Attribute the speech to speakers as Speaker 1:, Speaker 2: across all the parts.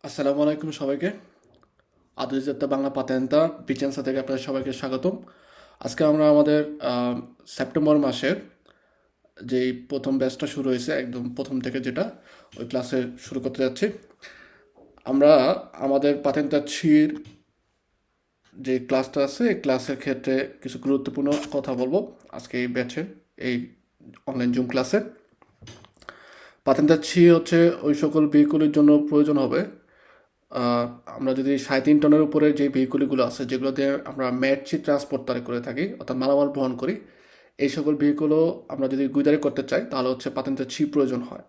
Speaker 1: আসসালামু আলাইকুম সবাইকে। আধুনিক বাংলা পাতেন্তা বিচেন্সা থেকে আপনাদের সবাইকে স্বাগতম। আজকে আমরা আমাদের সেপ্টেম্বর মাসের যেই প্রথম ব্যাচটা শুরু হয়েছে একদম প্রথম থেকে যেটা ওই ক্লাসে শুরু করতে যাচ্ছি। আমরা আমাদের পাতেন্তা ছির যে ক্লাসটা আছে এই ক্লাসের ক্ষেত্রে কিছু গুরুত্বপূর্ণ কথা বলবো আজকে এই ব্যাচের এই অনলাইন জুম ক্লাসে। পাতেন্তা ছি হচ্ছে ওই সকল ভেহিকুলের জন্য প্রয়োজন হবে। আহ, আমরা যদি 3.5 টনের উপরে যে ভেহিকুলগুলো আছে যেগুলো দিয়ে আমরা ম্যাটচি ট্রান্সপোর্ট তারে করে থাকি অর্থাৎ মালামাল বহন করি, এই সকল ভেহিকুলও আমরা যদি গুইদারি করতে চাই তাহলে হচ্ছে পাতেন্টের ছি প্রয়োজন হয়।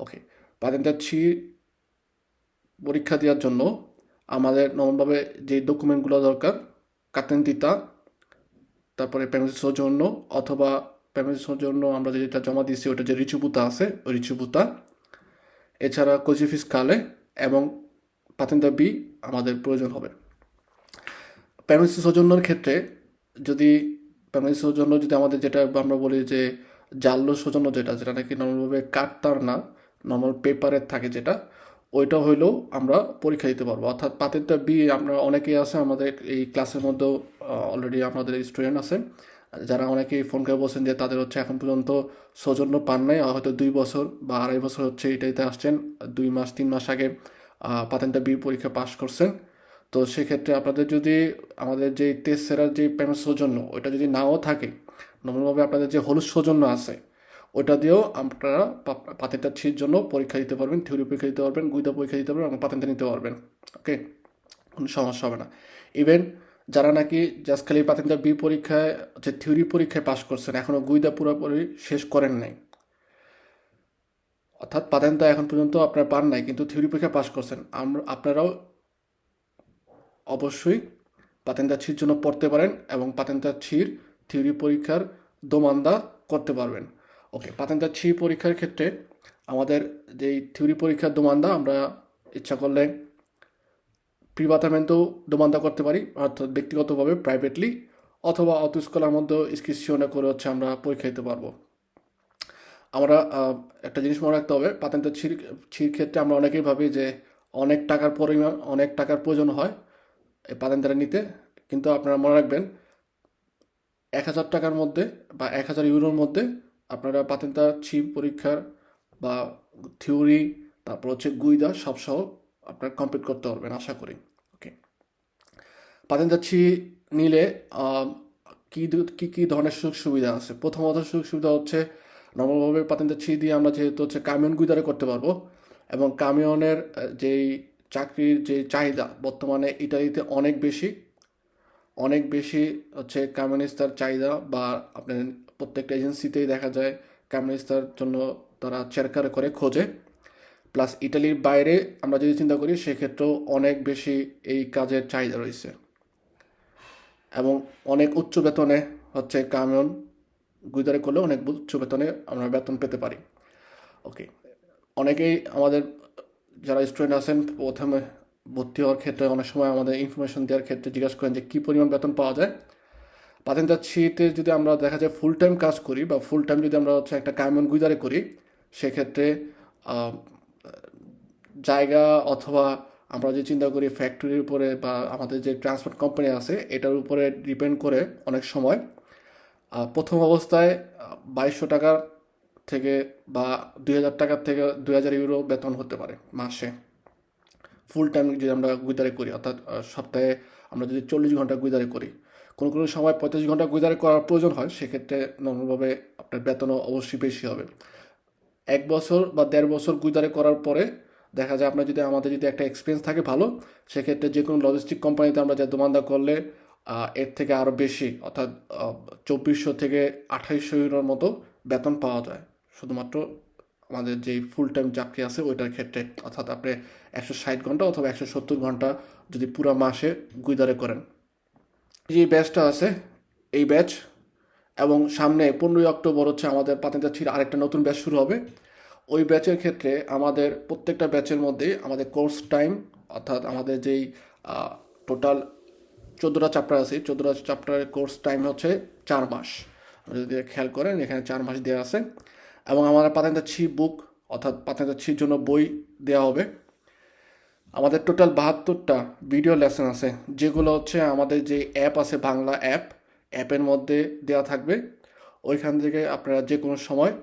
Speaker 1: ওকে, পাতেন্টের ছি পরীক্ষা দেওয়ার জন্য আমাদের নরমভাবে যে ডকুমেন্টগুলো দরকার, কাতেন্তিতা, তারপরে প্রেমিসের জন্য অথবা প্রেমিসের জন্য আমরা যেটা জমা দিচ্ছি ওটা যে রিচুবুতা আছে ওই রিচুবুতা, এছাড়া কোজিফিস কালে এবং পাতেন্তা বি আমাদের প্রয়োজন হবে। প্যামেসি সৌজন্যর ক্ষেত্রে যদি প্যামেসি সৌজন্য যদি আমাদের যেটা আমরা বলি যে জাল্য সৌজন্য যেটা যেটা নাকি নর্মালভাবে কাঠতার না, নর্মাল পেপারের থাকে যেটা, ওইটা হইলেও আমরা পরীক্ষা দিতে পারবো। অর্থাৎ পাতেরটা বি আমরা অনেকেই আছে আমাদের এই ক্লাসের মধ্যেও অলরেডি আমাদের স্টুডেন্ট আছে যারা অনেকেই ফোন করে বলছেন যে তাদের হচ্ছে এখন পর্যন্ত সৌজন্য পান নাই, হয়তো 2 বছর বা 2.5 বছর হচ্ছে এটাইতে আসছেন, 2 মাস 3 মাস আগে পাতেন্টা বি পরীক্ষা পাশ করছেন। তো সেক্ষেত্রে আপনাদের যদি আমাদের যে টেস্ট সেরার যে পেমেন্ট সৌজন্য ওইটা যদি নাও থাকে, নর্মালভাবে আপনাদের যে হলুদ সৌজন্য আছে ওইটা দিয়েও আপনারা পাতেন্টার ছির জন্য পরীক্ষা দিতে পারবেন, থিওরি পরীক্ষা দিতে পারবেন, গুইদা পরীক্ষা দিতে পারবেন এবং পাতেন্টা নিতে পারবেন। ওকে, কোনো সমস্যা হবে না। ইভেন যারা নাকি জাস্ট খালি পাতেন্টা বি পরীক্ষায় যে থিওরি পরীক্ষায় পাশ করছেন এখনও গুইদা পুরোপুরি শেষ করেন নাই, অর্থাৎ পাতেন্টা এখন পর্যন্ত আপনারা পান নাই কিন্তু থিওরি পরীক্ষা পাশ করছেন, আপনারাও অবশ্যই পাতেন্তাছির জন্য পড়তে পারেন এবং পাতেন্তাছির থিওরি পরীক্ষার দোমান্দা করতে পারবেন। ওকে, পাতেন্তাছি পরীক্ষার ক্ষেত্রে আমাদের যেই থিওরি পরীক্ষার দোমান্দা আমরা ইচ্ছা করলে প্রিভাতামেন্টেও দোমান্দা করতে পারি, অর্থাৎ ব্যক্তিগতভাবে প্রাইভেটলি, অথবা অটোস্কলার মধ্যেও ইনস্ক্রিপশনে করে হচ্ছে আমরা পরীক্ষা দিতে পারবো। আমরা একটা জিনিস মনে রাখতে হবে, পাতেন্টের ছির ক্ষেত্রে আমরা অনেকেই ভাবি যে অনেক টাকার প্রয়োজন হয় এই পাতেন্টটা নিতে, কিন্তু আপনারা মনে রাখবেন 1,000 টাকার মধ্যে বা 1,000 ইউরোর মধ্যে আপনারা পাতেন্টা ছি পরীক্ষার বা থিওরি তারপর হচ্ছে গুইদা সব সহ আপনারা কমপ্লিট করতে পারবেন আশা করি। ওকে, পাতেন্টা ছি নিলে কী কী ধরনের সুযোগ সুবিধা আছে? প্রথমত সুযোগ সুবিধা হচ্ছে নর্মালভাবে পাতেন্টা ছি দিয়ে আমরা যেহেতু হচ্ছে কামিয়ন গুইদারে করতে পারবো এবং কামিয়নের যেই চাকরির যে চাহিদা বর্তমানে ইটালিতে অনেক বেশি হচ্ছে কামিয়নিস্তার চাহিদা, বা আপনার প্রত্যেকটা এজেন্সিতেই দেখা যায় কামিয়নিস্তার জন্য তারা চেরকার করে খোঁজে। প্লাস ইটালির বাইরে আমরা যদি চিন্তা করি সেক্ষেত্রেও অনেক বেশি এই কাজের চাহিদা রয়েছে এবং অনেক উচ্চ বেতনে হচ্ছে কামিয়ন গুইদারে করলে অনেক উচ্চ বেতনে আমরা বেতন পেতে পারি। ওকে, অনেকেই আমাদের যারা স্টুডেন্ট আছেন প্রথমে ভর্তি হওয়ার ক্ষেত্রে অনেক সময় আমাদের ইনফরমেশন দেওয়ার ক্ষেত্রে জিজ্ঞাসা করেন যে কী পরিমাণ বেতন পাওয়া যায়। পাতেন্টার ছিতে যদি আমরা দেখা যায় ফুল টাইম কাজ করি বা ফুল টাইম যদি আমরা হচ্ছে একটা কামিয়ন গুইদারে করি সেক্ষেত্রে আহ, জায়গা অথবা আমরা যে চিন্তা করি ফ্যাক্টরির উপরে বা আমাদের যে ট্রান্সপোর্ট কোম্পানি আছে এটার উপরে ডিপেন্ড করে অনেক সময় প্রথম অবস্থায় 2,200 টাকা থেকে বা 2,000 টাকার থেকে 2,000 ইউরো বেতন হতে পারে মাসে, ফুল টাইম যদি আমরা গুইদারে করি, অর্থাৎ সপ্তাহে আমরা যদি 40 ঘন্টা গুইদারে করি। কোনো সময় 35 ঘন্টা গুইদারে করার প্রয়োজন হয়, সেক্ষেত্রে নর্মালভাবে আপনার বেতনও অবশ্যই বেশি হবে। 1 বছর বা 1.5 বছর গুইদারে করার পরে দেখা যায় আপনার যদি আমাদের যদি একটা এক্সপিরিয়েন্স থাকে ভালো, সেক্ষেত্রে যে কোনো লজিস্টিক কোম্পানিতে আমরা যে দোমান্দা করলে এর থেকে আরও বেশি, অর্থাৎ 2,400 থেকে 2,800 ইউরোর মতো বেতন পাওয়া যায় শুধুমাত্র আমাদের যে ফুল টাইম চাকরি আছে ওইটার ক্ষেত্রে। অর্থাৎ আপনি 160 ঘন্টা অথবা 170 ঘন্টা যদি পুরো মাসে গুইদারে করেন। যে ব্যাচটা আছে এই ব্যাচ এবং সামনে 15ই অক্টোবর হচ্ছে আমাদের পাতেন্টা ছিঁড়ে আরেকটা নতুন ব্যাচ শুরু হবে। ওই ব্যাচের ক্ষেত্রে আমাদের প্রত্যেকটা ব্যাচের মধ্যে আমাদের কোর্স টাইম, অর্থাৎ আমাদের যেই টোটাল 14টা চ্যাপ্টার আছে 14টা চ্যাপ্টারের কোর্স টাইম হচ্ছে 4 মাস। আপনি যদি খেয়াল করেন এখানে 4 মাস দেওয়া আছে এবং আমাদের পাতেন্টা ছি বুক অর্থাৎ পাতেন্টা ছির জন্য বই দেওয়া হবে। আমাদের টোটাল 72টা ভিডিও লেসন আছে, যেগুলো হচ্ছে আমাদের যে অ্যাপ আছে, বাংলা অ্যাপের মধ্যে দেওয়া থাকবে। ওইখান থেকে আপনারা যে কোনো সময়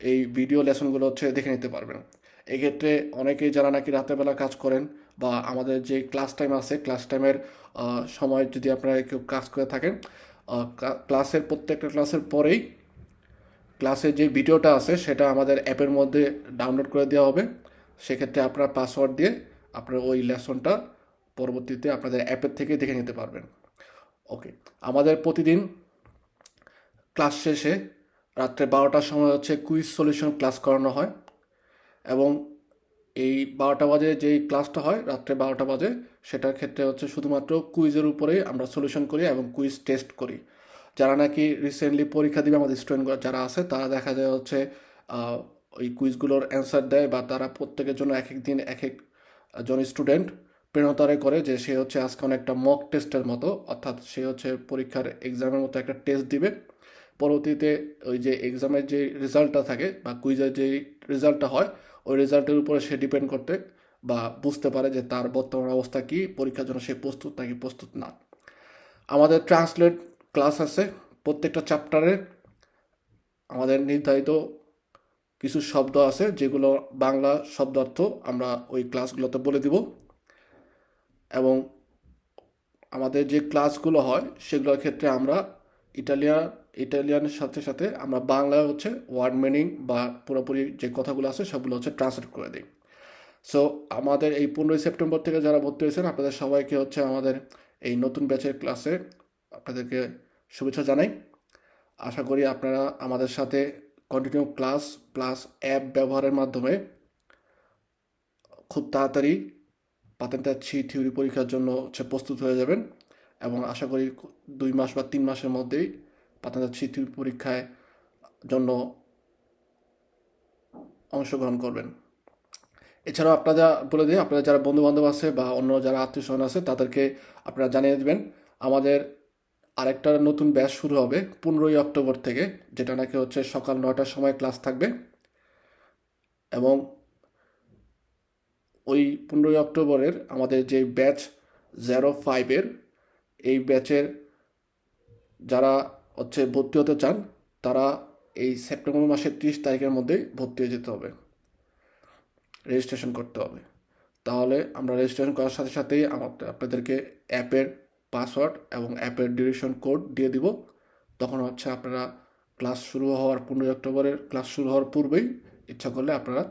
Speaker 1: এই ভিডিও লেসনগুলো হচ্ছে দেখে নিতে পারবেন। এক্ষেত্রে অনেকেই যারা নাকি রাতের বেলা কাজ করেন, বা আমাদের যে ক্লাস টাইম আছে, ক্লাস টাইমের সময় যদি আপনারা কেউ কাজ করে থাকেন, ক্লাসের প্রত্যেকটা ক্লাসের পরেই ক্লাসের যে ভিডিওটা আছে সেটা আমাদের অ্যাপের মধ্যে ডাউনলোড করে দেওয়া হবে। সেক্ষেত্রে আপনারা পাসওয়ার্ড দিয়ে আপনারা ওই লেসনটা পরবর্তীতে আপনাদের অ্যাপের থেকে দেখে নিতে পারবেন। ওকে, আমাদের প্রতিদিন ক্লাস শেষে রাত্রে 12টার সময় হচ্ছে কুইজ সলিউশন ক্লাস করানো হয়, এবং এই 12টা বাজে যেই ক্লাসটা হয় রাত্রে 12টা বাজে, সেটার ক্ষেত্রে হচ্ছে শুধুমাত্র কুইজের উপরেই আমরা সলিউশন করি এবং কুইজ টেস্ট করি। যারা নাকি রিসেন্টলি পরীক্ষা দিবে আমাদের স্টুডেন্টগুলো যারা আছে, তারা দেখা যায় হচ্ছে ওই কুইজগুলোর অ্যান্সার দেয়, বা তারা প্রত্যেকের জন্য এক এক দিন এক এক জন স্টুডেন্ট প্রেরণতারে করে যে সে হচ্ছে আজকে অনেকটা মক টেস্টের মতো, অর্থাৎ সে হচ্ছে পরীক্ষার এক্সামের মতো একটা টেস্ট দিবে। পরবর্তীতে ওই যে এক্সামের যে রেজাল্টটা থাকে বা কুইজের যে রেজাল্টটা হয়, ওই রেজাল্টের উপরে সে ডিপেন্ড করতে বা বুঝতে পারে যে তার বর্তমান অবস্থা কী, পরীক্ষার জন্য সে প্রস্তুত নাকি প্রস্তুত না। আমাদের ট্রান্সলেট ক্লাস আছে প্রত্যেকটা চ্যাপ্টারে। আমাদের নির্ধারিত কিছু শব্দ আছে যেগুলো বাংলা শব্দার্থ আমরা ওই ক্লাসগুলোতে বলে দিব, এবং আমাদের যে ক্লাসগুলো হয় সেগুলোর ক্ষেত্রে আমরা ইটালিয়ানের সাথে সাথে আমরা বাংলায় হচ্ছে ওয়ার্ড মিনিং বা পুরোপুরি যে কথাগুলো আছে সবগুলো হচ্ছে ট্রান্সলেট করে দিই। সো আমাদের এই 15ই সেপ্টেম্বর থেকে যারা ভর্তি হয়েছেন, আপনাদের সবাইকে হচ্ছে আমাদের এই নতুন ব্যাচের ক্লাসে আপনাদেরকে শুভেচ্ছা জানাই। আশা করি আপনারা আমাদের সাথে কন্টিনিউ ক্লাস প্লাস অ্যাপ ব্যবহারের মাধ্যমে খুব তাড়াতাড়ি পাতেন্টার থিওরি পরীক্ষার জন্য হচ্ছে প্রস্তুত হয়ে যাবেন, এবং আশা করি 2 মাস বা 3 মাসের মধ্যেই পাতেন্টার থিওরি পরীক্ষায় জন্য অংশগ্রহণ করবেন। এছাড়াও আপনারা বলে দিই, আপনারা যারা বন্ধুবান্ধব আছে বা অন্য যারা আত্মীয় স্বজন আছে তাদেরকে আপনারা জানিয়ে দেবেন আমাদের আরেকটা নতুন ব্যাচ শুরু হবে 15ই অক্টোবর থেকে, যেটা নাকি হচ্ছে সকাল 9টার সময় ক্লাস থাকবে। এবং ওই 15ই অক্টোবরের আমাদের যে ব্যাচ 05-এর, এই ব্যাচের যারা হচ্ছে ভর্তি হতে চান তারা এই সেপ্টেম্বর মাসের 30 তারিখের মধ্যে ভর্তি হয়ে যেতে হবে, রেজিস্ট্রেশন করতে হবে। তাহলে আমরা রেজিস্ট্রেশন করার সাথে সাথেই আপনাদেরকে অ্যাপের পাসওয়ার্ড এবং অ্যাপের ডিউরেশন কোড দিয়ে দিব। তখন হচ্ছে আপনারা ক্লাস শুরু হওয়ার 15ই অক্টোবরের ক্লাস শুরু হওয়ার পূর্বেই ইচ্ছা করলে আপনারা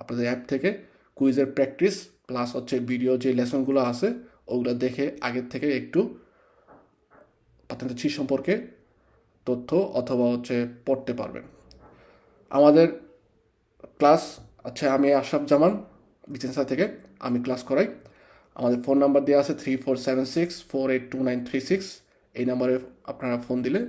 Speaker 1: আপনাদের অ্যাপ থেকে কুইজের প্র্যাকটিস প্লাস হচ্ছে ভিডিও যে লেসনগুলো আছে ওগুলো দেখে আগের থেকে একটু পাতেন্ট সম্পর্কে তথ্য অথবা হচ্ছে পড়তে পারবেন। আমাদের ক্লাস আচ্ছা, আমি আশরাফ জামান বিচেন্সা থেকে আমি ক্লাস করাই। আমাদের ফোন নাম্বার দেওয়া আছে 3476482936। এই নাম্বারে আপনারা ফোন দিলে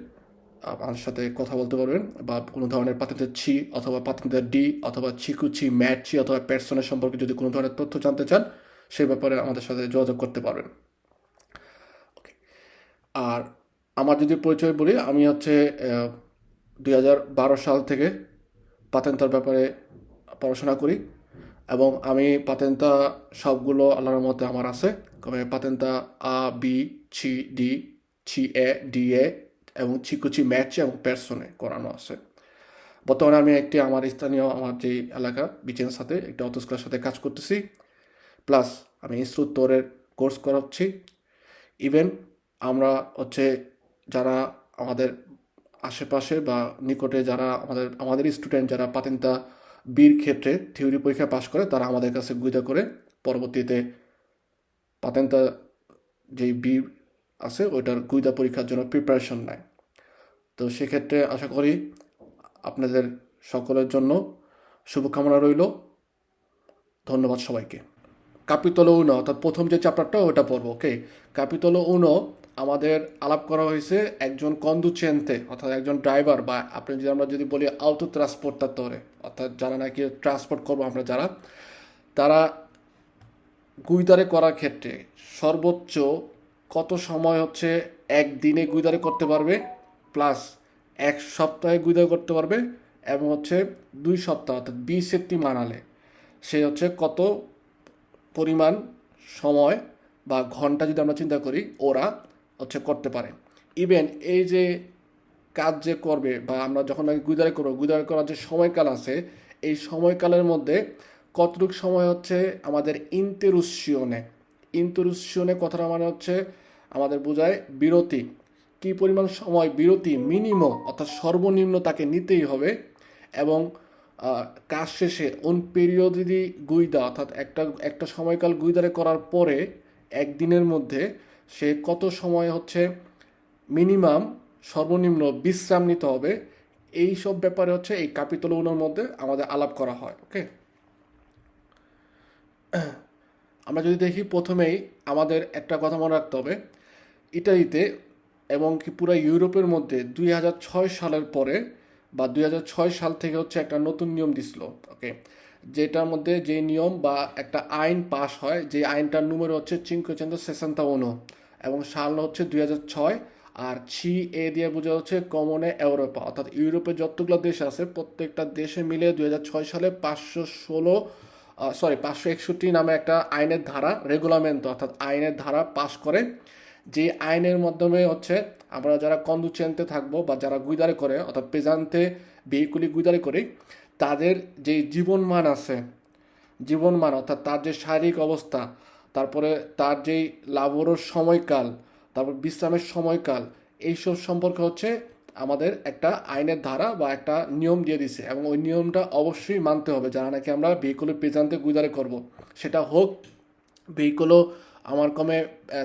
Speaker 1: আমার সাথে কথা বলতে পারবেন, বা কোনো ধরনের পাতেন্টের অথবা পাতেন্টের ডি অথবা চিকুচি ম্যাটচি অথবা পেরসনের সম্পর্কে যদি কোনো ধরনের তথ্য জানতে চান সেই ব্যাপারে আমাদের সাথে যোগাযোগ করতে পারবেন। ওকে, আর আমার যদি পরিচয় বলি, আমি হচ্ছে 2012 সাল থেকে পাতেন্তার ব্যাপারে পড়াশোনা করি, এবং আমি পাতেন্তা সবগুলো আল্লাহর মধ্যে আমার আছে। পাতেন্তা আ B C D C A D A এবং চিকুচি ম্যাচে এবং পেরসনে করানো আছে। বর্তমানে আমি আমার স্থানীয় আমার যে এলাকা বিচের সাথে একটা অতস্কার সাথে কাজ করতেছি, প্লাস আমি ইনস্ট্রাক্টরের কোর্স করাচ্ছি। ইভেন আমরা হচ্ছে যারা আমাদের আশেপাশে বা নিকটে যারা আমাদের স্টুডেন্ট যারা পাতেন্তা বির ক্ষেত্রে থিওরি পরীক্ষা পাশ করে, তারা আমাদের কাছে গুইদা করে পরবর্তীতে পাতেন্তা যেই বি আছে ওইটার গুইদা পরীক্ষার জন্য প্রিপারেশন নেয়। তো সেক্ষেত্রে আশা করি আপনাদের সকলের জন্য শুভকামনা রইল। ধন্যবাদ সবাইকে। কাপিতল উনো অর্থাৎ প্রথম যে চ্যাপ্টারটা ওটা পড়বো। ওকে, কাপিতল উনো আমাদের আলাপ করা হয়েছে একজন কন্দুচেন্তে অর্থাৎ একজন ড্রাইভার, বা আমরা যদি বলি আউটো ট্রান্সপোর্টাতরে, অর্থাৎ যারা নাকি ট্রান্সপোর্ট করবো আমরা যারা, তারা গুইদারে করার ক্ষেত্রে সর্বোচ্চ কত সময় হচ্ছে একদিনে গুইদারে করতে পারবে, প্লাস 1 সপ্তাহে গুইদারে করতে পারবে, এবং হচ্ছে 2 সপ্তাহ অর্থাৎ 20 মানালে সে হচ্ছে কত পরিমাণ সময় বা ঘন্টা যদি আমরা চিন্তা করি ওরা হচ্ছে করতে পারে। ইভেন এই যে কাজ যে করবে বা আমরা যখন নাকি গুইদারি করবো, গুইদারি করার যে সময়কাল আছে এই সময়কালের মধ্যে কতটুকু সময় হচ্ছে আমাদের ইন্টেরুসিওনে। ইন্টেরুসিওনে কথাটা মানে হচ্ছে আমাদের বোঝায় বিরতি। কি পরিমাণ সময় বিরতি মিনিমাম অর্থাৎ সর্বনিম্ন তাকে নিতেই হবে, এবং কাজ শেষে অন পেরিয়দি গুইদা অর্থাৎ একটা সময়কাল গুইদারে করার পরে একদিনের মধ্যে সে কত সময় হচ্ছে মিনিমাম সর্বনিম্ন বিশ্রাম নিতে হবে, এই সব ব্যাপারে হচ্ছে এই ক্যাপিটাল 1 মধ্যে আমাদের আলাপ করা হয়। ওকে, আমরা যদি দেখি প্রথমেই আমাদের একটা কথা মনে রাখতে হবে, ইটালিতে এবং কি পুরো ইউরোপের মধ্যে 2006 সালের পরে বা 2006 সাল থেকে হচ্ছে একটা নতুন নিয়ম দিছিল। ওকে, যেটার মধ্যে যে নিয়ম বা একটা আইন পাস হয়, যে আইনটার নম্বর হচ্ছে 561 এবং সাল হচ্ছে 2006, আর এ দিয়ে বোঝা হচ্ছে কমনে ইউরোপা, অর্থাৎ ইউরোপের যতগুলো দেশ আছে প্রত্যেকটা দেশে মিলে 2006 সালে 561 নামে একটা আইনের ধারা রেগুলামেন্ট অর্থাৎ আইনের ধারা পাস করে, যে আইনের মাধ্যমে হচ্ছে আমরা যারা কন্ডুচেন্টে থাকবো বা যারা গুইদারে করে অর্থাৎ পেজান্তে ভেহিকুলি গুইদারে করি তাদের যে জীবনমান আছে, জীবনমান অর্থাৎ তার যে শারীরিক অবস্থা, তারপরে তার যেই লাভরের সময়কাল, তারপর বিশ্রামের সময়কাল, এইসব সম্পর্কে হচ্ছে আমাদের একটা আইনের ধারা বা একটা নিয়ম দিয়ে দিছে, এবং ওই নিয়মটা অবশ্যই মানতে হবে যারা নাকি আমরা ভেহিকুলের পেজান্তে গুইদারে করব। সেটা হোক ভেহিকুলও আমার কমে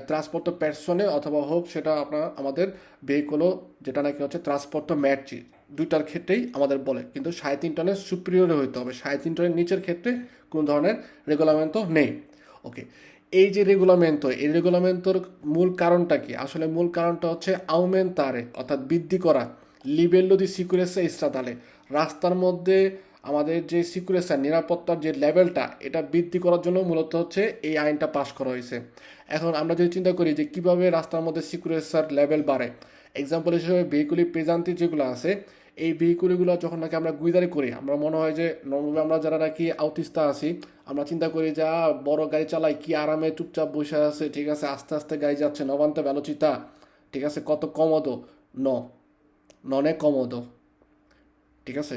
Speaker 1: ট্রান্সপোর্ট পার্সনে, অথবা হোক সেটা আমাদের ভেহিকুলও যেটা নাকি হচ্ছে ট্রান্সপোর্ট ম্যাটজি, দুইটার ক্ষেত্রেই আমাদের বলে, কিন্তু 3.5 টনের সুপ্রিয়রে হইতে হবে, 3.5 টনের নিচের ক্ষেত্রে কোনো ধরনের রেগুলামেন্টও নেই। ওকে, এই যে রেগুলামেন্ট, এই রেগুলামেন্টর মূল কারণটা কি? আসলে মূল কারণটা হচ্ছে আউমেন্তারে অর্থাৎ বৃদ্ধি করা লিবেল্লো দি সিকুরেসা ইস্ট্রাদালে, রাস্তার মধ্যে আমাদের যে সিকিউরিটি নিরাপত্তার যে লেভেলটা এটা বৃদ্ধি করার জন্য মূলত হচ্ছে এই আইনটা পাশ করা হয়েছে। এখন আমরা যদি চিন্তা করি যে কিভাবে রাস্তার মধ্যে সিকিউরিটির লেভেল বাড়ে, এক্সাম্পল হিসেবে ভেহিকুলি পেজান্তি যেগুলো আছে এই ভেহিকুলগুলো যখন নাকি আমরা গুইদারি করি, আমরা মনে হয় যে নর্মালি আমরা যারা নাকি আউটিস্তা আছি আমরা চিন্তা করি যে বড় গাড়ি চালাই কি আরামে চুপচাপ বসে আছে, ঠিক আছে আস্তে আস্তে গাড়ি যাচ্ছে নবান্তে ভেলোচিতা, ঠিক আছে কত কমোদো, ননে কমোদো, ঠিক আছে।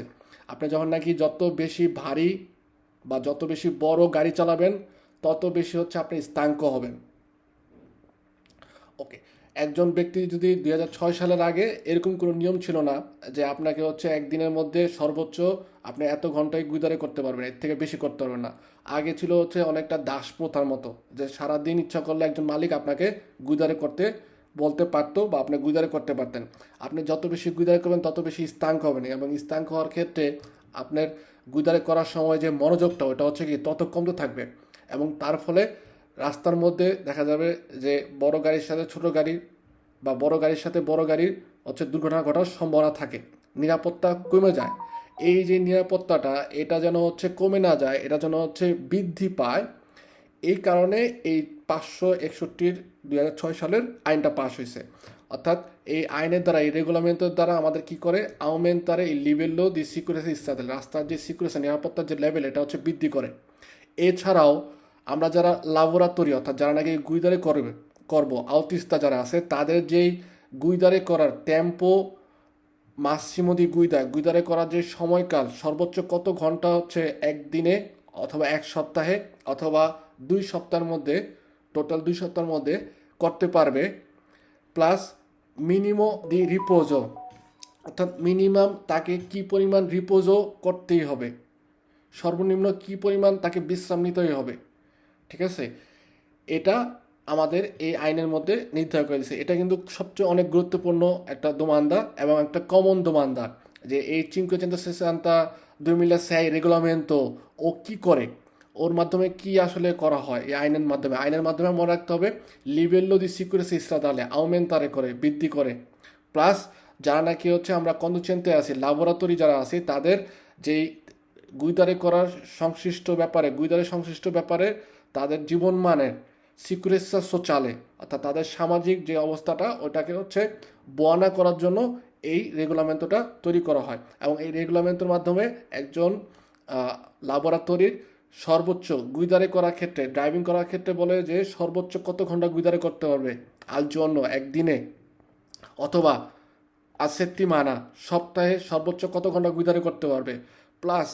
Speaker 1: আপনি যখন নাকি যত বেশি ভারী বা যত বেশি বড় গাড়ি চালাবেন তত বেশি হচ্ছে আপনি স্থাঙ্ক হবেন। ওকে, একজন ব্যক্তি যদি 2006 সালের আগে এরকম কোনো নিয়ম ছিল না যে আপনাকে হচ্ছে একদিনের মধ্যে সর্বোচ্চ আপনি এত ঘন্টায় গুইদারি করতে পারবেন, এর থেকে বেশি করতে পারবেন না। আগে ছিল হচ্ছে অনেকটা দাস প্রথার মতো, যে সারাদিন ইচ্ছা করলে একজন মালিক আপনাকে গুইদারি করতে বলতে পারতো বা আপনি গুইদারি করতে পারতেন। আপনি যত বেশি গুইদারি করবেন তত বেশি স্থাঙ্ক হবেন, এবং স্থাঙ্ক হওয়ার ক্ষেত্রে আপনার গুইদারি করার সময় যে মনোযোগটা ওটা হচ্ছে কি তত কমতে থাকবে, এবং তার ফলে রাস্তার মধ্যে দেখা যাবে যে বড় গাড়ির সাথে ছোট গাড়ি বা বড় গাড়ির সাথে বড় গাড়ির হচ্ছে দুর্ঘটনা ঘটার সম্ভাবনা থাকে, নিরাপত্তা কমে যায়। এই যে নিরাপত্তাটা এটা যেন হচ্ছে কমে না যায়, এটা যেন হচ্ছে বৃদ্ধি পায়, এই কারণে এই 561 2006 সালের আইনটা পাশ হয়েছে। অর্থাৎ এই আইনের দ্বারা এই রেগুলামেন্টের দ্বারা আমাদের কি করে আউমেন্টারে এই লিভেলও দি সিকিউরিটি ইস্তাদের রাস্তার যে সিকিউরিটি নিরাপত্তার যে লেভেল এটা হচ্ছে বৃদ্ধি করে। এছাড়াও আমরা যারা লাবোরাতরি অর্থাৎ যারা নাকি গুইদারে করব আউটিস্তা যারা আছে তাদের যেই গুইদারে করার টেম্পো মাসিমো গুইদারে করার যে সময়কাল সর্বোচ্চ কত ঘন্টা হচ্ছে একদিনে অথবা এক সপ্তাহে অথবা 2 সপ্তাহের মধ্যে, টোটাল 2 সপ্তাহের মধ্যে করতে পারবে, প্লাস মিনিমো দি রিপোজো অর্থাৎ মিনিমাম তাকে কি পরিমাণ রিপোজও করতেই হবে, সর্বনিম্ন কি পরিমাণ তাকে বিশ্রাম নিতেই হবে, ঠিক আছে। এটা আমাদের এই আইনের মধ্যে নির্ধারণ করে দিয়েছে। এটা কিন্তু সবচেয়ে অনেক গুরুত্বপূর্ণ একটা দোমান্দা এবং একটা কমন দোমান্দা, যে এই 566 রেগুলামেন্টো ও কি করে, ওর মাধ্যমে কি আসলে করা হয় এই আইনের মাধ্যমে মনে রাখতে হবে লিভেল্লো দি সিকিউরিটি ইস্ট্রাদালে আউমেন্টারে করে বৃদ্ধি করে, প্লাস যারা নাকি হচ্ছে আমরা কন্ডুচেন্টে আছি ল্যাবরেটরি যারা আছে তাদের যেই গুইদারি করার সংশ্লিষ্ট ব্যাপারে তাদের জীবনমানের সিকিউরেসা সোচালে অর্থাৎ তাদের সামাজিক যে অবস্থাটা ওটাকে হচ্ছে বর্ণনা করার জন্য এই রেগুলামেন্টটা তৈরি করা হয়, এবং এই রেগুলামেন্টের মাধ্যমে একজন ল্যাবরেটরির সর্বোচ্চ গুইদারে করার ক্ষেত্রে, ড্রাইভিং করার ক্ষেত্রে বলে যে সর্বোচ্চ কত ঘন্টা গুইদারে করতে পারবে আল জন্য একদিনে, অথবা আসেত্তিমানা সপ্তাহে সর্বোচ্চ কত ঘন্টা গুইদারে করতে পারবে, প্লাস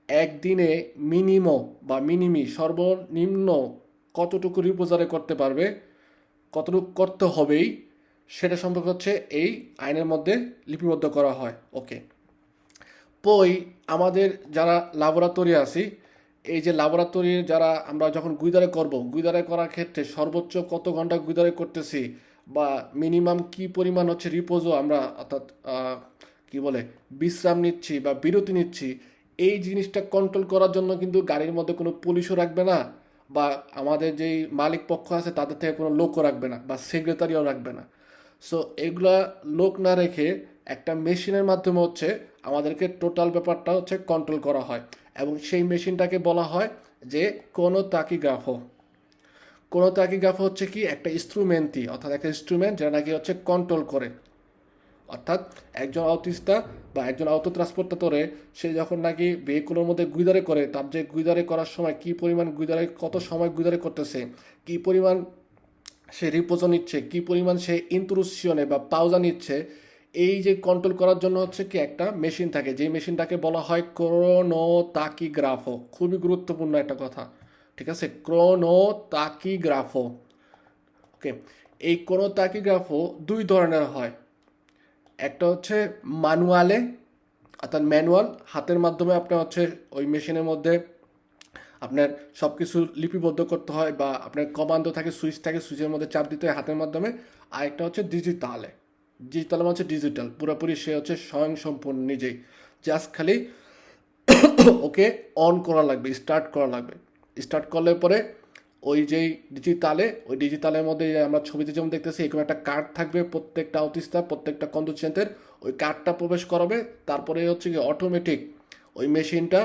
Speaker 1: একদিনে মিনিমি সর্বনিম্ন কতটুকু রিপোজারে করতে পারবে, কতটুকু করতে হবেই, সেটা সম্পর্কে হচ্ছে এই আইনের মধ্যে লিপিবদ্ধ করা হয়। ওকে, পই আমাদের যারা ল্যাবরেটরি আছি, এই যে ল্যাবরেটরির যারা আমরা যখন গুইদারে করব, গুইদারে করার ক্ষেত্রে সর্বোচ্চ কত ঘন্টা গুইদারে করতেছি বা মিনিমাম কি পরিমাণ হচ্ছে রিপোজও আমরা, অর্থাৎ কি বলে বিশ্রাম নিচ্ছি বা বিরতি নিচ্ছি, এই জিনিসটা কন্ট্রোল করার জন্য কিন্তু গাড়ির মধ্যে কোনো পুলিশও রাখবে না, বা আমাদের যেই মালিক পক্ষ আছে তাদের থেকে কোনো লোকও রাখবে না, বা সেক্রেটারিও রাখবে না। সো এগুলা লোক না রেখে একটা মেশিনের মাধ্যমে হচ্ছে আমাদেরকে টোটাল ব্যাপারটা হচ্ছে কন্ট্রোল করা হয়, এবং সেই মেশিনটাকে বলা হয় যে কোনো তাকিগ্রাফো। কোনো তাকিগ্রাফো হচ্ছে কি একটা ইনস্ট্রুমেন্টই, অর্থাৎ একটা ইনস্ট্রুমেন্ট যেটা নাকি হচ্ছে কন্ট্রোল করে। অর্থাৎ একজন অটিস্তা বা একজন অটো ট্রান্সপোর্টারে সে যখন নাকি ভেহিকুলের মধ্যে গুইদারে করে, তার যে গুইদারে করার সময় কি পরিমাণ গুইদারে, কত সময় গুইদারে করতেছে, কি পরিমাণ সে রিপোজো নিচ্ছে, কি পরিমাণ সে ইন্ট্রুশনে বা পাউজা নিচ্ছে, এই যে কন্ট্রোল করার জন্য হচ্ছে কি একটা মেশিন থাকে, যেই মেশিনটাকে বলা হয় ক্রোনোতাকিগ্রাফো। খুবই গুরুত্বপূর্ণ একটা কথা, ঠিক আছে, ক্রোনোতাকিগ্রাফো। ওকে, এই ক্রোনোতাকিগ্রাফো দুই ধরনের হয়। একটা হচ্ছে ম্যানুয়ালে, অর্থাৎ ম্যানুয়াল, হাতের মাধ্যমে আপনার হচ্ছে ওই মেশিনের মধ্যে আপনার সব কিছু লিপিবদ্ধ করতে হয়, বা আপনার কমান্ডো থাকে, সুইচ থাকে, সুইচের মধ্যে চাপ দিতে হয় হাতের মাধ্যমে। আর একটা হচ্ছে ডিজিটালে, ডিজিটাল মানে হচ্ছে ডিজিটাল, পুরোপুরি সে হচ্ছে স্বয়ংসম্পূর্ণ নিজেই, জাস্ট খালি ওকে অন করা লাগবে, স্টার্ট করা লাগবে। স্টার্ট করলে পরে ওই যেই ডিজিটালে, ওই ডিজিটালের মধ্যে আমরা ছবিতে যেমন দেখতেছি এরকম একটা কার্ড থাকবে প্রত্যেকটা অতিস্তা, প্রত্যেকটা কন্ডুসেন্টের, ওই কার্ডটা প্রবেশ করাবে। তারপরে হচ্ছে কি অটোমেটিক ওই মেশিনটা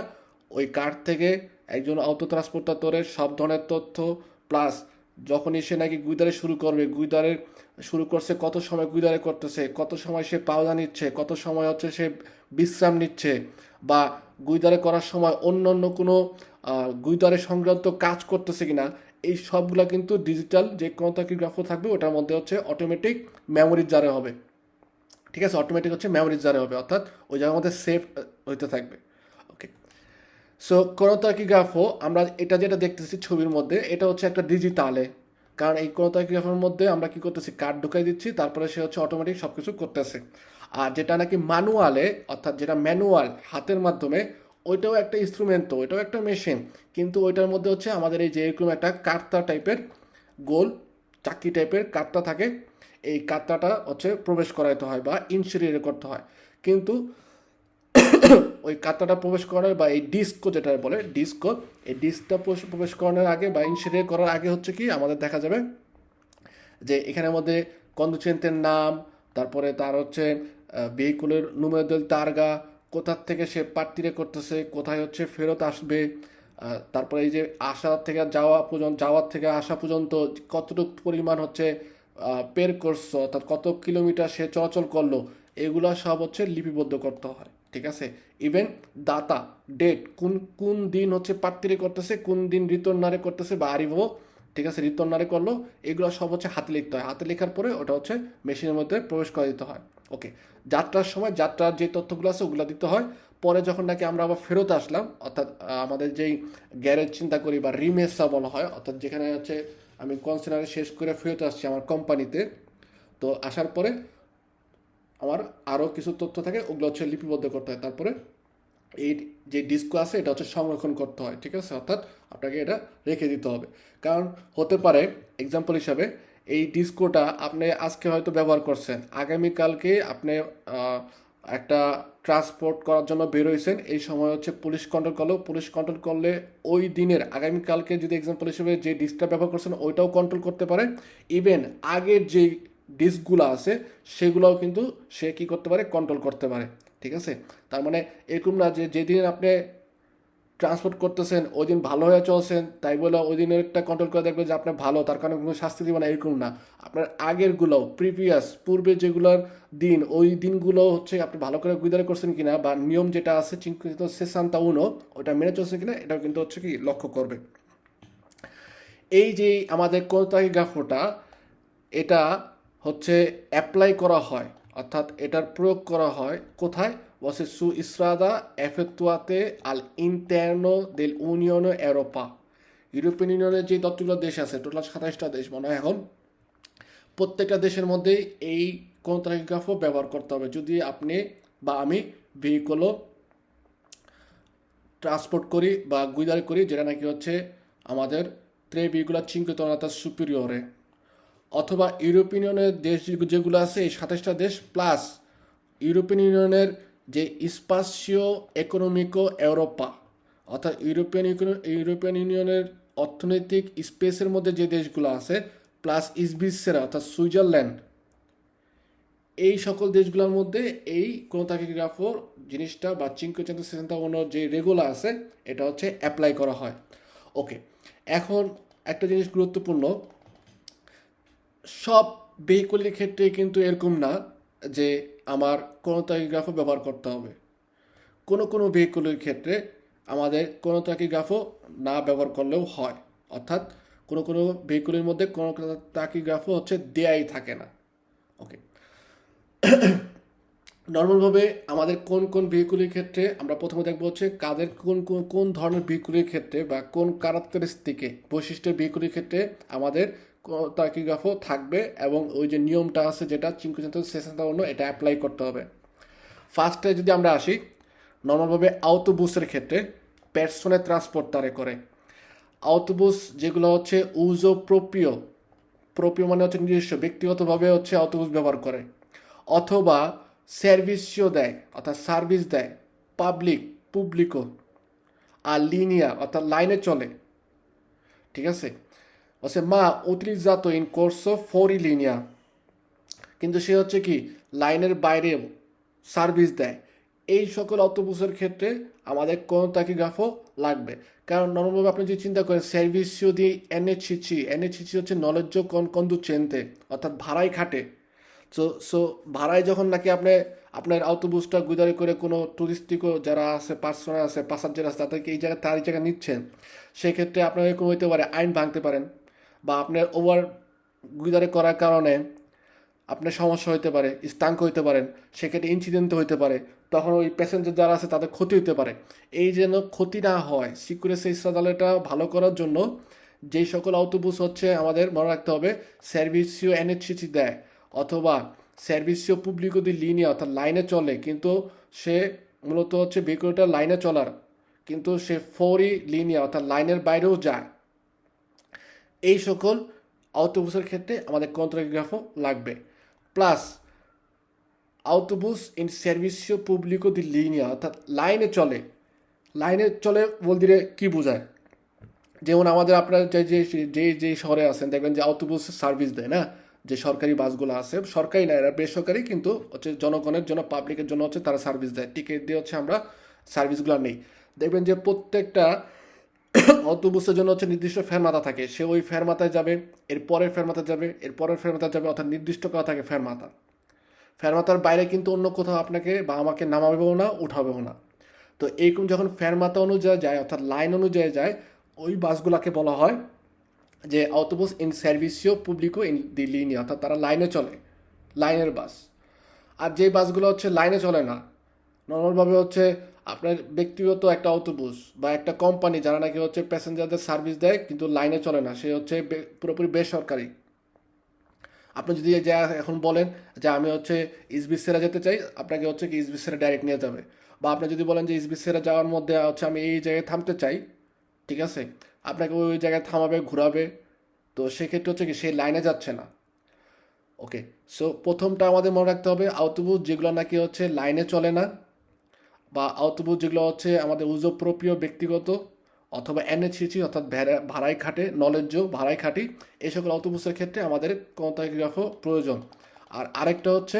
Speaker 1: ওই কার্ড থেকে একজন অটো ট্রান্সপোর্টারের সব ধরনের তথ্য, প্লাস যখনই সে নাকি গুইদারে শুরু করবে, গুইদারের শুরু করছে, কত সময় গুইদারে করতেছে, কত সময় সে পাওয়া নিচ্ছে, কত সময় হচ্ছে সে বিশ্রাম নিচ্ছে, বা গুইদারে করার সময় অন্য অন্য কোনো গুইদারে সংক্রান্ত কাজ করতেছে কিনা, এই সবগুলা কিন্তু ডিজিটাল যে কোনো তাকিগ্রাফো থাকবে ওটার মধ্যে হচ্ছে অটোমেটিক মেমোরির জারে হবে। ঠিক আছে, অটোমেটিক হচ্ছে মেমোরির জারে হবে, অর্থাৎ ওই জায়গার মধ্যে সেভ হইতে থাকবে। ওকে, সো ক্রোনোটাকিগ্রাফো আমরা এটা যেটা দেখতেছি ছবির মধ্যে, এটা হচ্ছে একটা ডিজিটালে, কারণ এই ক্রোনোটাকিগ্রাফের মধ্যে আমরা কি করতেছি, কার্ড ঢুকাই দিচ্ছি, তারপরে সে হচ্ছে অটোমেটিক সব কিছু করতেছে। আর যেটা নাকি ম্যানুয়ালে, অর্থাৎ যেটা ম্যানুয়াল হাতের মাধ্যমে, ওইটাও একটা ইনস্ট্রুমেন্ট, তো ওইটাও একটা মেশিন, কিন্তু ওইটার মধ্যে হচ্ছে আমাদের এই যে এরকম একটা কার্তা টাইপের গোল চাক্কি টাইপের কার্তা থাকে, এই কার্তাটা হচ্ছে প্রবেশ করাইতে হয় বা ইনসিরিয়ে করতে হয়। কিন্তু ওই কার্তাটা প্রবেশ করার বা এই ডিস্কো যেটা বলে ডিস্কো, এই ডিস্কটা প্রবেশ করানোর আগে বা ইনসিরিয়ে করার আগে হচ্ছে কি আমাদের দেখা যাবে যে এখানের মধ্যে কন্ডুচেন্টের নাম, তারপরে তার হচ্ছে ভেহিকুলের নুমেরোদের তারগা, কোথার থেকে সে পার্টিরে করতেছে, কোথায় হচ্ছে ফেরত আসবে, তারপরে এই যে আসা থেকে যাওয়া পর্যন্ত, যাওয়ার থেকে আসা পর্যন্ত কতটুকু পরিমাণ হচ্ছে পের করছো, অর্থাৎ কত কিলোমিটার সে চলাচল করলো, এগুলো সব হচ্ছে লিপিবদ্ধ করতে হয়। ঠিক আছে, ইভেন দাতা ডেট, কোন কোন দিন হচ্ছে পার্টিরে করতেছে, কোন দিন রিতর্ন নারে করতেছে বা আরিভো, ঠিক আছে, রিতর্ন নারে করলো, এগুলো সব হচ্ছে হাতে লিখতে হয়। হাতে লেখার পরে ওটা হচ্ছে মেশিনের মধ্যে প্রবেশ করে দিতে হয়। ওকে, যাত্রার সময় যাত্রার যে তথ্যগুলো আছে ওগুলো দিতে হয়। পরে যখন নাকি আমরা আবার ফেরত আসলাম, অর্থাৎ আমাদের যেই গ্যারেজ চিন্তা করি বা রিমেসা বলা হয়, অর্থাৎ যেখানে হচ্ছে আমি কনসেনারে শেষ করে ফেরত আসছি আমার কোম্পানিতে, তো আসার পরে আমার আরও কিছু তথ্য থাকে, ওগুলো হচ্ছে লিপিবদ্ধ করতে হয়। তারপরে এই যে ডিস্কো আছে এটা হচ্ছে সংরক্ষণ করতে হয়। ঠিক আছে, অর্থাৎ আপনাকে এটা রেখে দিতে হবে। কারণ হতে পারে এক্সাম্পল হিসাবে এই ডিস্কোটা আপনি আজকে হয়তো ব্যবহার করছেন, আগামীকালকে আপনি একটা ট্রান্সপোর্ট করার জন্য বেরোইছেন, এই সময় হচ্ছে পুলিশ কন্ট্রোল করলো, পুলিশ কন্ট্রোল করলে ওই দিনের আগামীকালকে যদি এক্সাম্পল হিসেবে যে ডিস্কটা ব্যবহার করছেন ওইটাও কন্ট্রোল করতে পারে। ইভেন আগের যেই ডিস্কগুলো আছে সেগুলোও কিন্তু সে কী করতে পারে, কন্ট্রোল করতে পারে। ঠিক আছে, তার মানে এরকম না যে যেদিন আপনি ট্রান্সপোর্ট করতেছেন, ওই দিন ভালো হয়ে চলছেন, তাই বলে ওই দিনের একটা কন্ট্রোল করে দেখবেন যে আপনার ভালো, তার কারণে কোনো শাস্তি দিব না, এরকম না। আপনার আগেরগুলো পূর্বে যেগুলোর দিন, ওই দিনগুলো হচ্ছে আপনি ভালো করে গুইদারি করছেন কিনা, বা নিয়ম যেটা আছে চিন্তিত সেসান্তা উনো, ওটা মেনে চলছেন কিনা, এটাও কিন্তু হচ্ছে কি লক্ষ্য করবে। এই যে আমাদের কোনতাকিগ্রাফোটা, এটা হচ্ছে অ্যাপ্লাই করা হয়, অর্থাৎ এটার প্রয়োগ করা হয় কোথায়? বসে সু ইসরাদা এফেতুয়াতে আল ইন্টারনো দেল ইউনিয়ন এরোপা। ইউরোপিয়ান ইউনিয়নের যে যতগুলো দেশ আছে, টোটাল 27টা দেশ মনে হয় এখন, প্রত্যেকটা দেশের মধ্যে এই কোনতাকিগ্রাফও ব্যবহার করতে হবে যদি আপনি বা আমি ভেহিকলও ট্রান্সপোর্ট করি বা গুইদারি করি, যেটা নাকি হচ্ছে আমাদের ত্রে ভেহিকুলা চিনকে তনাতা সুপিরিয়রে। অথবা ইউরোপিয়ান ইউনিয়নের দেশ যেগুলো আছে, এই 27টা দেশ প্লাস ইউরোপিয়ান ইউনিয়নের যে স্পাসিও ইকোনমিকো ইউরোপা, অর্থাৎ ইউরোপিয়ান ইউনিয়নের অর্থনৈতিক স্পেসের মধ্যে যে দেশগুলো আছে, প্লাস ইসবিসেরা অর্থাৎ সুইজারল্যান্ড, এই সকল দেশগুলোর মধ্যে এই কোনতাকিগ্রাফোর জিনিসটা বা চিনকোচেন্তো সেসেন্তা যে রেগুলা আছে, এটা হচ্ছে অ্যাপ্লাই করা হয়। ওকে, এখন একটা জিনিস গুরুত্বপূর্ণ, সব ভেহিকুলের ক্ষেত্রে কিন্তু এরকম না যে আমার কোনতাকিগ্রাফও ব্যবহার করতে হবে। কোনো কোনো ভেহিকুলের ক্ষেত্রে আমাদের কোনতাকিগ্রাফও না ব্যবহার করলেও হয়, অর্থাৎ কোনো কোনো ভেহিকুলের মধ্যে কোনো তাকিগ্রাফও হচ্ছে দেয়াই থাকে না। ওকে, নর্মালভাবে আমাদের কোন কোন ভেহিকুলের ক্ষেত্রে আমরা প্রথমে দেখবো হচ্ছে কাদের কোন কোন কোন ধরনের ভেহিকুলের ক্ষেত্রে বা কোন ক্যারেক্টারিস্টিকে বৈশিষ্ট্যের ভেহিকুলের ক্ষেত্রে আমাদের তাকিগ্রাফও থাকবে, এবং ওই যে নিয়মটা আছে যেটা চিনকোচেন্তো সেসেন্তা উনো, এটা অ্যাপ্লাই করতে হবে। ফার্স্টে যদি আমরা আসি, নর্মালভাবে আউটোবুসের ক্ষেত্রে পার্সোনে ট্রান্সপোর্ট তারে করে। আউটোবুস যেগুলো হচ্ছে উজো প্রোপিও মানে হচ্ছে নিজস্ব, ব্যক্তিগতভাবে হচ্ছে অটোবুস ব্যবহার করে, অথবা সার্ভিসও দেয় অর্থাৎ সার্ভিস দেয়, পুবলিকো, আর লিনিয়া অর্থাৎ লাইনে চলে। ঠিক আছে, হচ্ছে মা উtilizzato in corso fuori linea, কিন্তু সে হচ্ছে কি লাইনের বাইরেও সার্ভিস দেয়। এই সকল অটোবুসের ক্ষেত্রে আমাদের কোনো তাকিগ্রাফও লাগবে, কারণ নর্মালভাবে আপনি যদি চিন্তা করেন সার্ভিসিও দিয়ে এনএইচসিসি হচ্ছে নলেজ কন্ডুচেন্তে, অর্থাৎ ভাড়ায় খাটে। সো ভাড়ায় যখন নাকি আপনার অটোবুসটা গুদারি করে কোনো টুরিস্টিকও যারা আছে, পার্সোনাল আছে, প্যাসেঞ্জার আছে, তাদেরকে এই জায়গায় তার এই জায়গায় নিচ্ছেন, সেক্ষেত্রে আপনার এরকম হইতে পারে আইন ভাঙতে পারেন, বা আপনার ওভার গুদারি করার কারণে আপনার সমস্যা হইতে পারে, স্টাঙ্ক হইতে পারেন, সেক্ষেত্রে ইনসিডেন্ট হইতে পারে, তখন ওই প্যাসেঞ্জার যারা আছে তাদের ক্ষতি হইতে পারে। এই যেন ক্ষতি না হয়, সিকিউরিটি ইসরাদালেটা ভালো করার জন্য যেই সকল অটোবুস হচ্ছে আমাদের মনে রাখতে হবে সার্ভিসিও এনএইচসিসি দেয়, অথবা সার্ভিসিও পুবলিকো দি লিনিয়া অর্থাৎ লাইনে চলে, কিন্তু সে মূলত হচ্ছে ভেহিকুলটা লাইনে চলার, কিন্তু সে ফোরি লিনিয়া অর্থাৎ লাইনের বাইরেও যায়। এই সকল অটোবুসের ক্ষেত্রে আমাদের কন্ট্রাগ্রাফও লাগবে। প্লাস অটোবুস ইন সার্ভিসিও পুবলিকো দি লিনিয়া অর্থাৎ লাইনে চলে বলতে কি বোঝায়? যেমন আমাদের আপনার যে শহরে আছেন দেখবেন যে অটোবুস সার্ভিস দেয় না, যে সরকারি বাসগুলো আছে, সরকারি না এরা বেসরকারি, কিন্তু হচ্ছে জনগণের জন্য, পাবলিকের জন্য হচ্ছে তারা সার্ভিস দেয়, টিকিট দিয়ে হচ্ছে আমরা সার্ভিসগুলো নেই। দেখবেন যে প্রত্যেকটা অটোবুসের জন্য হচ্ছে নির্দিষ্ট ফেরমাতা থাকে, সে ওই ফেরমাতায় যাবে, এর পরের ফেরমাতা যাবে, এর পরের ফেরমাতা যাবে, অর্থাৎ নির্দিষ্ট করা থাকে ফেরমাতার বাইরে কিন্তু অন্য কোথাও আপনাকে বা আমাকে নামাবেও না, উঠাবেও না। তো এইরকম যখন ফেরমাতা অনুযায়ী যায় অর্থাৎ লাইন অনুযায়ী যায়, ওই বাসগুলোকে বলা হয় যে অটোবুস ইন সার্ভিসিও পুবলিকো ইন দি লিনিয়া, অর্থাৎ তারা লাইনে চলে, লাইনের বাস। আর যে বাসগুলো হচ্ছে লাইনে চলে না, নর্মালভাবে হচ্ছে আপনার ব্যক্তিগত একটা অটোবুস বা একটা কোম্পানি যারা নাকি হচ্ছে প্যাসেঞ্জারদের সার্ভিস দেয় কিন্তু লাইনে চলে না, সে হচ্ছে পুরোপুরি বেসরকারি। আপনি যদি যা এখন বলেন যে আমি হচ্ছে ইসবিসেরা যেতে চাই, আপনাকে হচ্ছে কি ইসবিসেরা ডাইরেক্ট নিয়ে যাবে। বা আপনি যদি বলেন যে ইসবিসেরা যাওয়ার মধ্যে হচ্ছে আমি এই জায়গায় থামতে চাই, ঠিক আছে, আপনাকে ওই জায়গায় থামাবে, ঘোরাবে। তো সেক্ষেত্রে হচ্ছে কি সেই লাইনে যাচ্ছে না। ওকে, সো প্রথমটা আমাদের মনে রাখতে হবে অটোবুস যেগুলো নাকি হচ্ছে লাইনে চলে না, বা অটোবুস যেগুলো হচ্ছে আমাদের উজোপ্রপ্রিয় ব্যক্তিগত, অথবা এনএইচসিসি অর্থাৎ ভাড়ায় খাটে, ভাড়ায় খাটি, এই সকল অটোবুসের ক্ষেত্রে আমাদের কন্টাগ্রাফও প্রয়োজন। আর আরেকটা হচ্ছে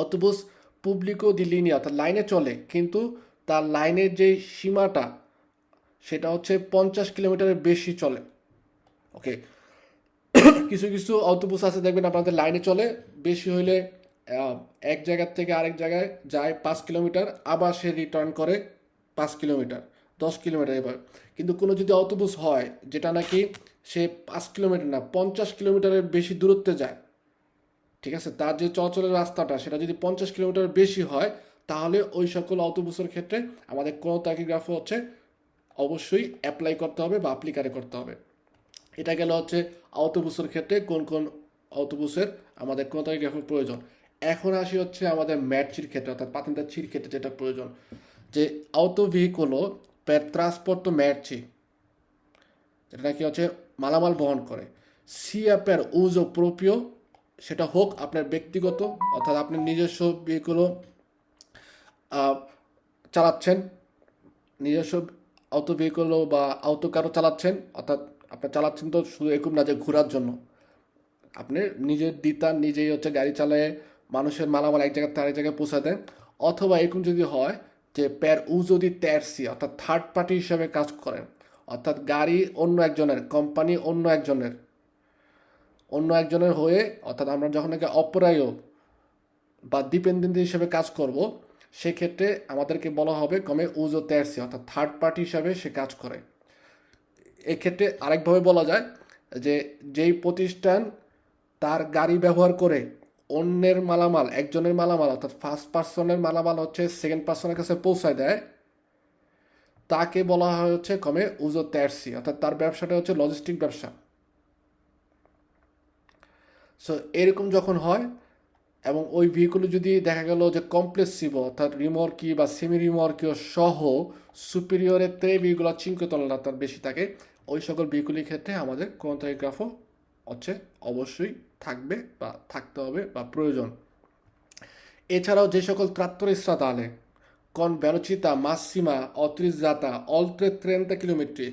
Speaker 1: অটোবুস পুবলিকো দি লিনিয়া অর্থাৎ লাইনে চলে, কিন্তু তার লাইনের যে সীমাটা সেটা হচ্ছে 50 কিলোমিটারের বেশি চলে। ওকে, কিছু কিছু অটোবাস আছে দেখবেন আপনাদের লাইনে চলে, বেশি হইলে এক জায়গার থেকে আরেক জায়গায় যায় 5 কিলোমিটার, আবার সে রিটার্ন করে 5 কিলোমিটার, 10 কিলোমিটার এবার। কিন্তু কোনো যদি অটোবাস হয় যেটা নাকি সে 5 কিলোমিটার না 50 কিলোমিটারের বেশি দূরত্বে যায়, ঠিক আছে, তার যে চলাচলের রাস্তাটা সেটা যদি 50 কিলোমিটার বেশি হয়, তাহলে ওই সকল অটোবাসের ক্ষেত্রে আমাদের কোনো তাকিগ্রাফ হচ্ছে অবশ্যই অ্যাপ্লাই করতে হবে বা অ্যাপ্লিকারে করতে হবে। এটা গেল হচ্ছে অটোবাসের ক্ষেত্রে কোন কোন অটোবাসের আমাদের কোনো তাকিগ্রাফের প্রয়োজন। এখন আসি হচ্ছে আমাদের ম্যাটচির ক্ষেত্রে, অর্থাৎ পাতেন্তাচির ক্ষেত্রে যেটা প্রয়োজন, যে auto veicolo per trasporto merci, যেটা নাকি হচ্ছে মালামাল বহন করে, sia per uso proprio, সেটা হোক আপনার ব্যক্তিগত, অর্থাৎ আপনি নিজস্ব ভেহিকুলও চালাচ্ছেন, নিজস্ব অটো ভেহিকুলও বা অটো কারও চালাচ্ছেন, অর্থাৎ আপনার চালাচ্ছেন তো শুধু এরকম না যে ঘোরার জন্য, আপনি নিজের দিতার নিজেই হচ্ছে গাড়ি চালায় মানুষের মালামাল এক জায়গা থেকে আরেক জায়গায় পৌঁছে দেন। অথবা এরকম যদি হয় যে প্যার যদি ট্যাক্সি, অর্থাৎ থার্ড পার্টি হিসাবে কাজ করেন, অর্থাৎ গাড়ি অন্য একজনের, কোম্পানি অন্য একজনের হয়ে, অর্থাৎ আমরা যখন নাকি অপরায় বা ডিপেন্ডেন্ট হিসেবে কাজ করব, সেক্ষেত্রে আমাদেরকে বলা হবে কমে উজো ট্যাক্সি, অর্থাৎ থার্ড পার্টি হিসাবে সে কাজ করে। এক্ষেত্রে আরেকভাবে বলা যায় যে যেই প্রতিষ্ঠান তার গাড়ি ব্যবহার করে অন্যের মালামাল, একজনের মালামাল অর্থাৎ ফার্স্ট পার্সনের মালামাল হচ্ছে সেকেন্ড পার্সনের কাছে পৌঁছায় দেয়, তাকে বলা হয় হচ্ছে কমে উজো ট্যাক্সি, অর্থাৎ তার ব্যবসাটা হচ্ছে লজিস্টিক ব্যবসা। সো এরকম যখন হয় এবং ওই ভেহিকুল যদি দেখা গেল যে কমপ্লেক্সিভ, অর্থাৎ রিমর্কি বা সেমি রিমর্কিও সহ সুপিরিয়রের তে ভেহিকুল 5 তলা তার বেশি থাকে, ওই সকল ভেহিকুলের ক্ষেত্রে আমাদের ক্রোনোটাইগ্রাফও হচ্ছে অবশ্যই থাকবে বা থাকতে হবে বা প্রয়োজন। এছাড়াও যে সকল trattori stradale con velocità massima autorizzata oltre 30 kilometre,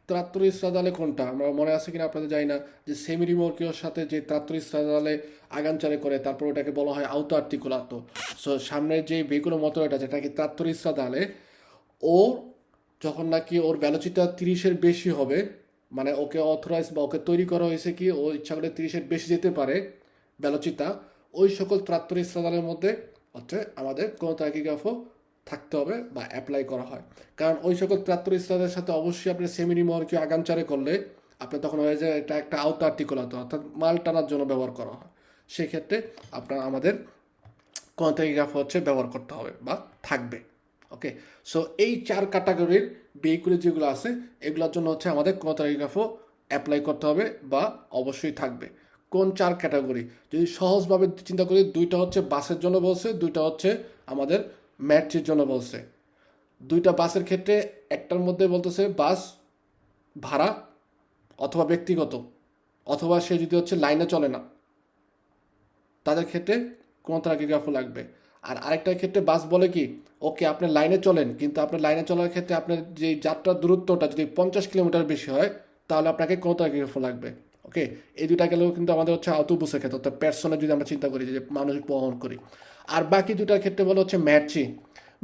Speaker 1: trattori stradale কোনটা আমরা মনে আছে কিনা আপনাদের জানি না, যে সেমি রিমোর্কিওর সাথে যে trattori stradale আগানচারে করে, তারপর ওটাকে বলা হয় auto articolato। সো সামনের যে ভেহিকুলো মোটর এটা যেটা কি trattori stradale, ও যখন নাকি ওর ভ্যালোচিটা 30-এর বেশি হবে, মানে ওকে অথরাইজ বা ওকে তৈরি করা হয়েছে কি ও ইচ্ছা করে 30-এর বেশি যেতে পারে ভ্যালোচিতা, ওই সকল trattori stradaleর মধ্যে হচ্ছে আমাদের কোনো তাকিগ্রাফও থাকতে হবে বা অ্যাপ্লাই করা হয়। কারণ ওই সকল trattori stradaleর সাথে অবশ্যই আপনি সেমি রিমর্কিও আগানচারে করলে আপনার তখন হয়ে যায় এটা একটা আউতো আর্টিকুলাতো, অর্থাৎ মাল টানার জন্য ব্যবহার করা হয়। সেক্ষেত্রে আপনার আমাদের কোনো তাকিগ্রাফ হচ্ছে ব্যবহার করতে হবে বা থাকবে। ওকে, সো এই 4 ক্যাটাগরির ভেহিকুল যেগুলো আছে এগুলোর জন্য হচ্ছে আমাদের কোনো তাকিগ্রাফও অ্যাপ্লাই করতে হবে বা অবশ্যই থাকবে। কোন 4 ক্যাটাগরি যদি সহজভাবে চিন্তা করি, 2টা হচ্ছে বাসের জন্য বলছে, 2টা হচ্ছে আমাদের ম্যাট্রির জন্য বলছে। 2টা বাসের ক্ষেত্রে একটার মধ্যে বলতেছে বাস ভাড়া অথবা ব্যক্তিগত, অথবা সে যদি হচ্ছে লাইনে চলে না, তাদের ক্ষেত্রে কোনো তাকিগ্রাফও লাগবে। আর আরেকটার ক্ষেত্রে বাস বলে কি, ওকে আপনি লাইনে চলেন, কিন্তু আপনার লাইনে চলার ক্ষেত্রে আপনার যে যাত্রার দূরত্বটা যদি 50 কিলোমিটার বেশি হয়, তাহলে আপনাকে কোনো তাকিগ্রাফও লাগবে। ওকে, এই দুটা গেলেও কিন্তু আমাদের হচ্ছে অটোবাসের ক্ষেত্রে, অর্থাৎ পার্সোনাল যদি আমরা চিন্তা করি যে মানুষ বহন করি। আর বাকি দুটার ক্ষেত্রে বলে হচ্ছে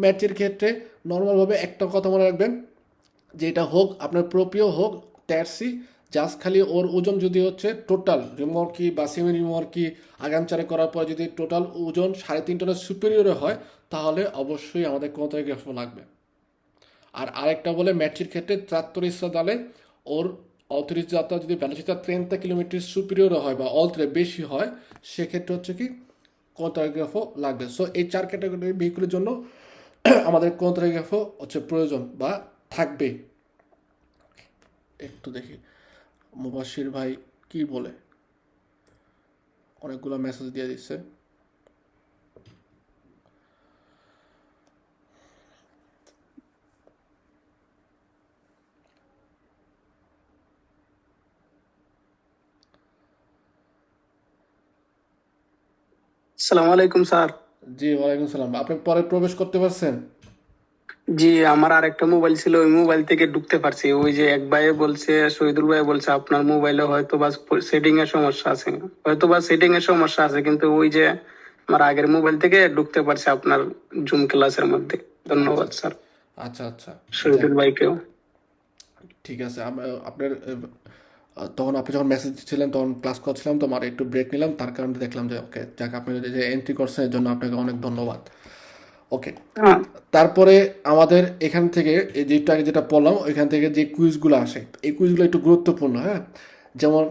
Speaker 1: ম্যাটচির ক্ষেত্রে নর্মালভাবে একটা কথা মনে রাখবেন, যে এটা হোক আপনার প্রোপিও হোক ট্যাক্সি, জাস্ট খালি ওর ওজন যদি হচ্ছে টোটাল রিমর্কি বা সেমি রিমর্কি আগামচারে করার পর যদি টোটাল ওজন 3.5 টনের সুপেরিয়রে হয়, তাহলে অবশ্যই আমাদের কোনো তাকিগ্রাফ লাগবে। আর আরেকটা বলে ম্যাটচির ক্ষেত্রে trattori stradale ওর অথরিজাতা যদি ভ্যালোচিতা 30 কিলোমিটার সুপিরিয়র হয় বা অলত্রে বেশি হয়, সেক্ষেত্রে হচ্ছে কি কোনো তাকিগ্রাফও লাগবে। সো এই 4 ক্যাটাগরির ভেহিকুলের জন্য আমাদের কোনো তাকিগ্রাফও হচ্ছে প্রয়োজন বা থাকবে। একটু দেখি মুবাশির ভাই কি বলে, অনেকগুলো মেসেজ দিয়ে দিচ্ছে।
Speaker 2: আসসালামু আলাইকুম স্যার।
Speaker 1: জি ওয়ালাইকুম সালাম, আপনি পরে প্রবেশ করতে পারছেন?
Speaker 2: জি, আমার আর একটা মোবাইল ছিল, ওই মোবাইল থেকে ঢুকতে পারছি। ওই যে এক ভাই বলছে, শহীদুল ভাই বলছে আপনার মোবাইলে হয়তো বা সেটিং এর সমস্যা আছে, হয়তো বা সেটিং এর সমস্যা আছে, কিন্তু ওই যে আমার আগের মোবাইল থেকে ঢুকতে পারছে আপনার জুম ক্লাসের মধ্যে।
Speaker 1: আচ্ছা
Speaker 2: ধন্যবাদ স্যার
Speaker 1: আচ্ছা আচ্ছা, যাক,
Speaker 2: শহীদুল ভাইকেও।
Speaker 1: ঠিক আছে, আপনার তখন আপনি যখন মেসেজ দিচ্ছিলেন তখন ক্লাস করছিলাম, তো আমার একটু ব্রেক নিলাম, তার কারণে দেখলাম যে ওকে যাক, আপনি যে এন্ট্রি করছেন এর জন্য আপনাকে অনেক ধন্যবাদ। ওকে,
Speaker 2: হ্যাঁ
Speaker 1: তারপরে আমাদের এখান থেকে এই যেটা আগে যেটা বললাম ওইখান থেকে যে কুইজগুলো আসে, এই কুইজগুলো একটু গুরুত্বপূর্ণ। হ্যাঁ, যেমন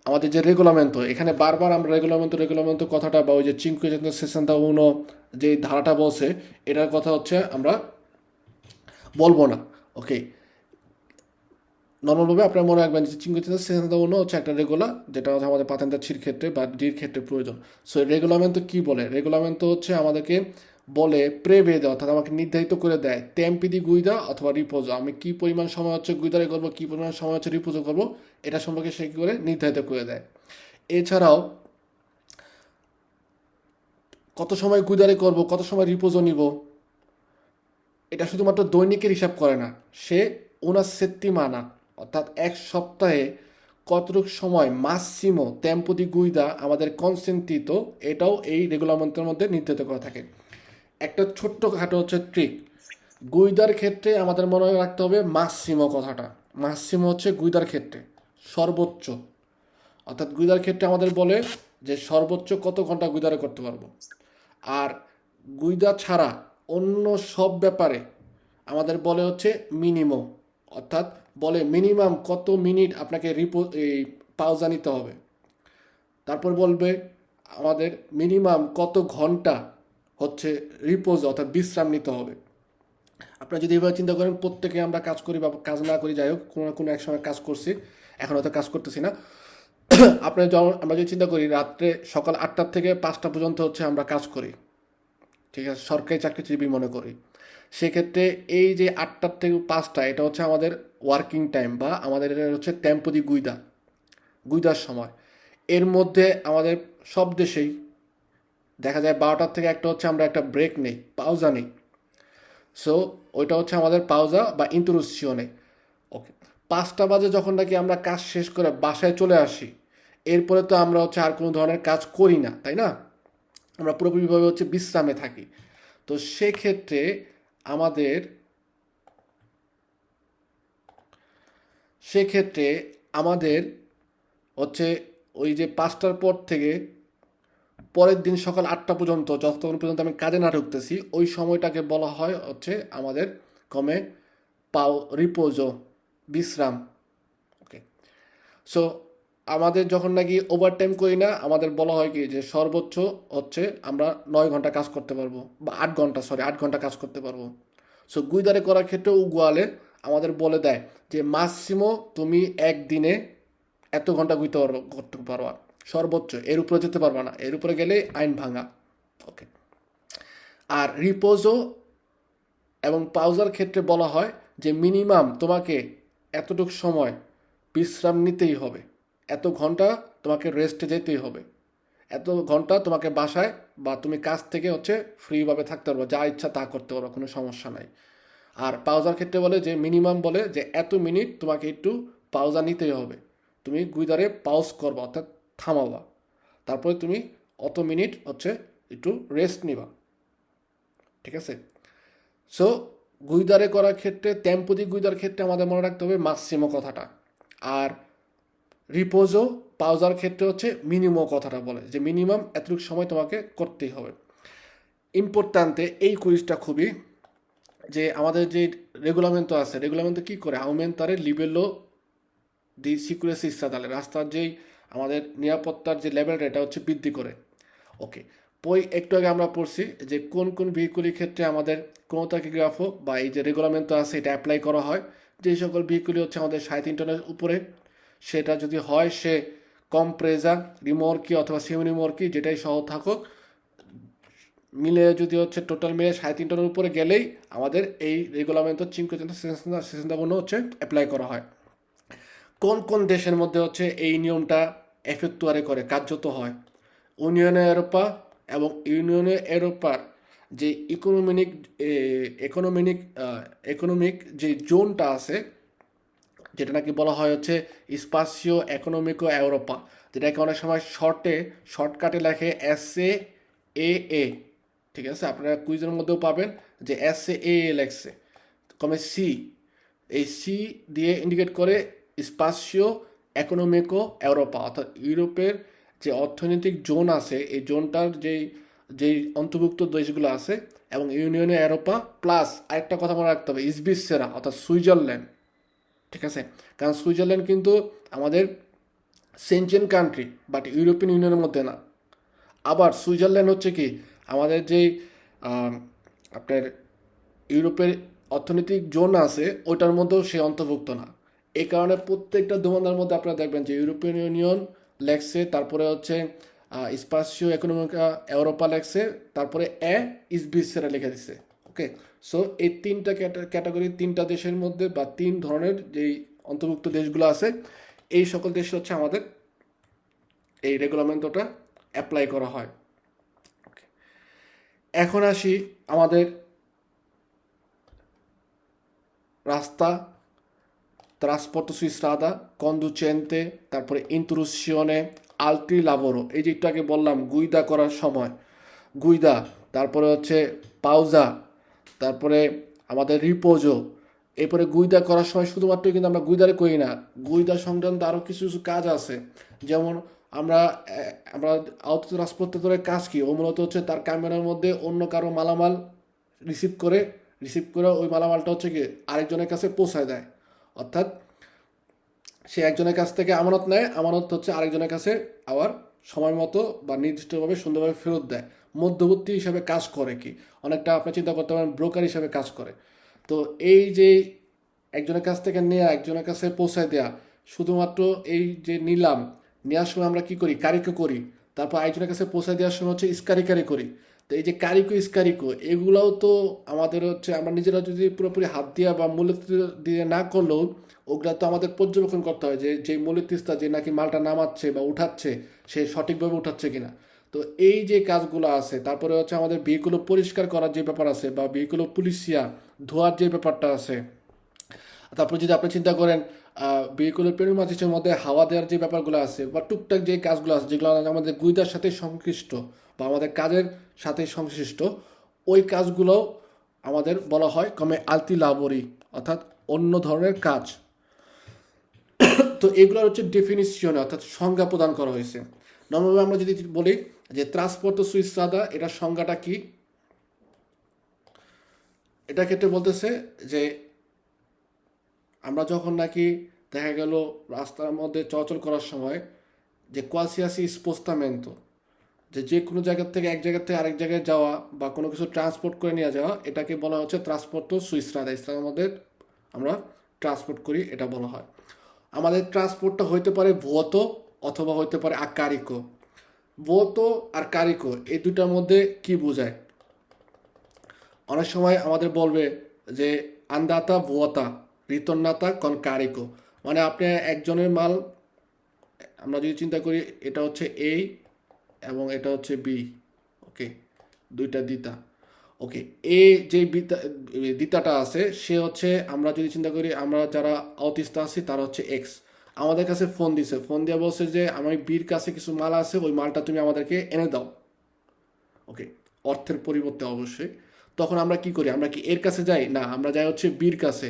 Speaker 1: আমাদের যে রেগুলামেন্টো, এখানে বারবার আমরা রেগুলামেন্টো কথাটা বা ওই যে চিঙ্কু সেশনটা উনো যে ধারাটা বলছে, এটার কথা হচ্ছে আমরা বলবো না। ওকে, নর্মালভাবে আপনার মনে রাখবেন যে চিঙ্কু সেশনটা উনো হচ্ছে একটা রেগুলার, যেটা হচ্ছে আমাদের পাতেন্তা ছির ক্ষেত্রে বা ডির ক্ষেত্রে প্রয়োজন। সো রেগুলামেন্টো কি বলে? রেগুলামেন্টো হচ্ছে আমাদেরকে বলে প্রেভেদে, অর্থাৎ আমাকে নির্ধারিত করে দেয় টেম্পি দি গুইদা অথবা রিপোজো, আমি কি পরিমাণ সময় হচ্ছে গুইদারে করবো, কি পরিমাণ সময় হচ্ছে রিপোজো করবো, এটা সম্পর্কে সে কি করে নির্ধারিত করে দেয়। এছাড়াও কত সময় গুইদারে করব, কত সময় রিপোজো নিব, এটা শুধুমাত্র দৈনিকের হিসাব করে না, সে una settimana, অর্থাৎ এক সপ্তাহে কতটুকু সময় মাসিমো টেম্পো দি গুইদা আমাদের কনসেন্ট্রিত, এটাও এই রেগুলামেন্টের মধ্যে নির্ধারিত করা থাকে। একটা ছোট্ট খাটো হচ্ছে ট্রিক, গুইদার ক্ষেত্রে আমাদের মনে রাখতে হবে মাসিমো কথাটা। মাসিমো হচ্ছে গুইদার ক্ষেত্রে সর্বোচ্চ, অর্থাৎ গুইদার ক্ষেত্রে আমাদের বলে যে সর্বোচ্চ কত ঘন্টা গুইদারে করতে পারবো। আর গুইদা ছাড়া অন্য সব ব্যাপারে আমাদের বলে হচ্ছে মিনিমাম, অর্থাৎ বলে মিনিমাম কত মিনিট আপনাকে এই পাউজা নিতে হবে। তারপর বলবে আমাদের মিনিমাম কত ঘন্টা হচ্ছে রিপোজ অর্থাৎ বিশ্রাম নিতে হবে। আপনারা যদি এভাবে চিন্তা করেন, প্রত্যেকে আমরা কাজ করি বা কাজ না করি, যাই হোক কোনো না কোনো এক সময় কাজ করছি, এখন হয়তো কাজ করতেছি না। আপনার যেমন আমরা যদি চিন্তা করি রাত্রে সকাল 8টা থেকে 5টা পর্যন্ত হচ্ছে আমরা কাজ করি, ঠিক আছে, সরকারি চাকরিজীবী মনে করি, সেক্ষেত্রে এই যে 8টার থেকে 5টা এটা হচ্ছে আমাদের ওয়ার্কিং টাইম বা আমাদের এটা হচ্ছে টেম্পো দি গুইদা, গুইদার সময়। এর মধ্যে আমাদের সব দেশেই দেখা যায় 12টার থেকে একটা হচ্ছে আমরা একটা ব্রেক নেই, পাউজা নেই। সো ওইটা হচ্ছে আমাদের পাউজা বা ইন্টারুসিওনে। ওকে, 5টা বাজে যখন নাকি আমরা কাজ শেষ করে বাসায় চলে আসি, এরপরে তো আমরা হচ্ছে আর কোনো ধরনের কাজ করি না, তাই না? আমরা পুরোপুরিভাবে হচ্ছে বিশ্রামে থাকি। তো সেক্ষেত্রে আমাদের সেক্ষেত্রে আমাদের হচ্ছে ওই যে 5টার পর থেকে পরের দিন সকাল 8টা পর্যন্ত, যতক্ষণ পর্যন্ত আমি কাজে না ঢুকতেছি, ওই সময়টাকে বলা হয় হচ্ছে আমাদের কমে রিপোজো, বিশ্রাম। ওকে, সো আমাদের যখন নাকি ওভারটাইম করি না, আমাদের বলা হয় কি যে সর্বোচ্চ হচ্ছে আমরা 9 ঘন্টা কাজ করতে পারবো, বা 8 ঘন্টা, সরি 8 ঘন্টা কাজ করতে পারবো। সো গুইদারে করার ক্ষেত্রে উগুয়ালে আমাদের বলে দেয় যে মাসিমো তুমি একদিনে এত ঘন্টা করতে পারবা, সর্বোচ্চ এর উপরে যেতে পারবা না, এর উপরে গেলে আইন ভাঙা। ওকে, আর রিপোজো এবং পাউজার ক্ষেত্রে বলা হয় যে মিনিমাম তোমাকে এতটুকু সময় বিশ্রাম নিতেই হবে, এত ঘন্টা তোমাকে রেস্টে যেতেই হবে, এত ঘন্টা তোমাকে বাসায় বা তুমি কাজ থেকে হচ্ছে ফ্রিভাবে থাকতে পারবো, যা ইচ্ছা তা করতে পারবো, কোনো সমস্যা নাই। আর পাউজার ক্ষেত্রে বলে যে মিনিমাম বলে যে এত মিনিট তোমাকে একটু পাউজা নিতেই হবে, তুমি গুইদারে পাউজ করবা অর্থাৎ থামাবা, তারপরে তুমি অত মিনিট হচ্ছে একটু রেস্ট নিবা, ঠিক আছে? সো গুইদারে করার ক্ষেত্রে টেম্পোদি গুইদার ক্ষেত্রে আমাদের মনে রাখতে হবে মাসিমো কথাটা। আর রিপোজো পাউজার ক্ষেত্রে হচ্ছে মিনিমো কথাটা বলে যে মিনিমাম এতটুকু সময় তোমাকে করতেই হবে। ইম্পর্ট্যান্তে এই কুইজটা খুবই, যে আমাদের যে রেগুলামেন্ট আছে, রেগুলামেন্ট কি করে আউমেন্টারে লিবেলো দি সিকুরেসি ইস্তাদালে, রাস্তার যেই আমাদের নিরাপত্তার যে লেভেলটা এটা হচ্ছে বৃদ্ধি করে। ওকে, একটু আগে আমরা পড়ছি যে কোন কোন ভেহিকুলের ক্ষেত্রে আমাদের ক্রোনোটাকিগ্রাফো বা এই যে রেগুলামেন্ট আছে এটা অ্যাপ্লাই করা হয়। যে সকল ভেহিকুলি হচ্ছে আমাদের 3.5 টনের উপরে, সেটা যদি হয় সে কম্প্রেজা, রিমোর্কি অথবা সেমি রিমোর্কি যেটাই সহ থাকুক, মিলে যদি হচ্ছে টোটাল মিলে 3.5 টনের উপরে গেলেই আমাদের এই রেগুলামেন্ট সেশনটা হচ্ছে অ্যাপ্লাই করা হয়। কোন কোন দেশের মধ্যে হচ্ছে এই নিয়মটা এফেক্টুয়ারে করে কার্যত হয়? ইউনিয়নে ইউরোপা এবং ইউনিয়নে ইউরোপার যে ইকোনমিক ইকোনমিক যে জোনটা আছে, যেটা নাকি বলা হয় হচ্ছে স্পাসিও ইকোনমিকো ইউরোপা, যেটাকে অনেক সময় শর্টকাটে লেখে SAAA, ঠিক আছে? আপনারা কুইজের মধ্যেও পাবেন যে SAAA লেখছে কমে সি, এই সি দিয়ে ইন্ডিকেট করে স্পাসিও ইকোনমিকো ইউরোপা, অর্থাৎ ইউরোপের যে অর্থনৈতিক জোন আছে এই জোনটার যেই অন্তর্ভুক্ত দেশগুলো আছে, এবং ইউনিয়নে ইউরোপা প্লাস আরেকটা কথা মনে রাখতে হবে ইসবিসেরা অর্থাৎ সুইজারল্যান্ড। ঠিক আছে, কারণ সুইজারল্যান্ড কিন্তু আমাদের সেনচেন কান্ট্রি বাট ইউরোপিয়ান ইউনিয়নের মধ্যে না। আবার সুইজারল্যান্ড হচ্ছে কি আমাদের যেই আপনার ইউরোপের অর্থনৈতিক জোন আছে ওইটার মধ্যেও সে অন্তর্ভুক্ত না। এই কারণে প্রত্যেকটা দোকানদার মধ্যে আপনারা দেখবেন যে ইউরোপিয়ান ইউনিয়ন লেখছে, তারপরে হচ্ছে স্পাসিও ইকোনমিকা ইউরোপা লেখছে, তারপরে ইসবিসেরা লিখে দিচ্ছে। ওকে, সো এই তিনটা ক্যাটাগরি, তিনটা দেশের মধ্যে বা তিন ধরনের যেই অন্তর্ভুক্ত দেশগুলো আছে এই সকল দেশে হচ্ছে আমাদের এই রেগুলামেন্টটা অ্যাপ্লাই করা হয়। এখন আসি আমাদের রাস্তা, trasporto su strada, conducente, তারপরে intrusione, altri lavoro, এই যে একটু আগে বললাম গুইদা করার সময়, গুইদা, তারপরে হচ্ছে পাউজা, তারপরে আমাদের রিপোজো। এরপরে গুইদা করার সময় শুধুমাত্র কিন্তু আমরা গুইদারে করি না, গুইদা সংক্রান্ত আরও কিছু কিছু কাজ আছে। যেমন আমরা আমরা আউটো ট্রান্সপোর্টের কাজ কি, ও মূলত হচ্ছে তার ক্যামেরার মধ্যে অন্য কারো মালামাল রিসিভ করে ওই মালামালটা হচ্ছে কি আরেকজনের কাছে পৌঁছায় দেয়। অর্থাৎ সে একজনের কাছ থেকে আমানত নেয়, আমানত হচ্ছে আরেকজনের কাছে আবার সময় মতো বা নির্দিষ্টভাবে সুন্দরভাবে ফেরত দেয়। মধ্যবর্তী হিসাবে কাজ করে কি, অনেকটা আপনি চিন্তা করতে পারেন ব্রোকার হিসাবে কাজ করে। তো এই যে একজনের কাছ থেকে নেওয়া একজনের কাছে পৌঁছায় দেওয়া, শুধুমাত্র এই যে নিলাম, নেওয়ার সময় আমরা কি করি, কারিকো করি, তারপর একজনের কাছে পৌঁছায় দেওয়ার সময় হচ্ছে ইস্কারিকারি করি। তো এই যে কারিকো ইস্কারিকো এগুলাও তো আমাদের হচ্ছে আমরা নিজেরা যদি পুরোপুরি হাত দিয়া বা মূল্য দিয়ে না করলেও ওগুলা তো আমাদের পর্যবেক্ষণ করতে হয় যে যে মূল্যতিস্তা যে নাকি মালটা নামাচ্ছে বা উঠাচ্ছে সে সঠিকভাবে উঠাচ্ছে কিনা। তো এই যে কাজগুলো আছে, তারপরে হচ্ছে আমাদের ভেহিকুলো পরিষ্কার করার যে ব্যাপার আছে বা ভেহিকুলো পুলিশিয়া ধোয়ার যে ব্যাপারটা আছে, তারপর যদি আপনি চিন্তা করেন ভেহিকুলের পেনুমাচিসের মধ্যে হাওয়া দেওয়ার যে ব্যাপারগুলো আছে বা টুকটাক যে কাজগুলো আছে যেগুলো আমাদের গুইদার সাথে সংশ্লিষ্ট বা আমাদের কাজের সাথে সংশ্লিষ্ট, ওই কাজগুলো আমাদের বলা হয় কমে আলতি লাবরি, অর্থাৎ অন্য ধরনের কাজ। তো এগুলোর হচ্ছে ডেফিনিশনে অর্থাৎ সংজ্ঞা প্রদান করা হয়েছে। নর্মালি আমরা যদি বলি যে ট্রান্সপোর্টো সু স্ট্রাদা, এটার সংজ্ঞাটা কি, এটা ক্ষেত্রে বলতেছে যে আমরা যখন নাকি দেখা গেল রাস্তার মধ্যে চলাচল করার সময় যে কোয়াসিয়াসি স্পোস্তামেন্তো, যে কোনো জায়গার থেকে এক জায়গা থেকে আরেক জায়গায় যাওয়া বা কোনো কিছু ট্রান্সপোর্ট করে নিয়ে যাওয়া, এটাকে বলা হচ্ছে ট্রান্সপোর্টো সু স্ট্রাদা। স্ট্রাদার মধ্যে আমরা ট্রান্সপোর্ট করি এটা বলা হয়। আমাদের ট্রান্সপোর্টটা হইতে পারে ভুয়তো অথবা হইতে পারে আকারিকো। ভুয়তো আর কারিকো এই দুটার মধ্যে কি বোঝায়, অনেক সময় আমাদের বলবে যে আন্দাতা ভুয়তা রিতন্নাতা কন কারিকো, মানে আপনি একজনের মাল, আমরা যদি চিন্তা করি এটা হচ্ছে এ এবং এটা হচ্ছে বি, ওকে, দুইটা দিতা। ওকে, এ যে দিতাটা আছে সে হচ্ছে, আমরা যদি চিন্তা করি আমরা যারা অতিস্তা আছি তারা হচ্ছে এক্স, আমাদের কাছে ফোন দিছে, ফোন দিয়ে বলছে যে আমার বির কাছে কিছু মাল আছে, ওই মালটা তুমি আমাদেরকে এনে দাও। ওকে, অর্থের পরিবর্তে অবশ্যই। তখন আমরা কি করি, আমরা কি এর কাছে যাই না, আমরা যাই হচ্ছে বির কাছে,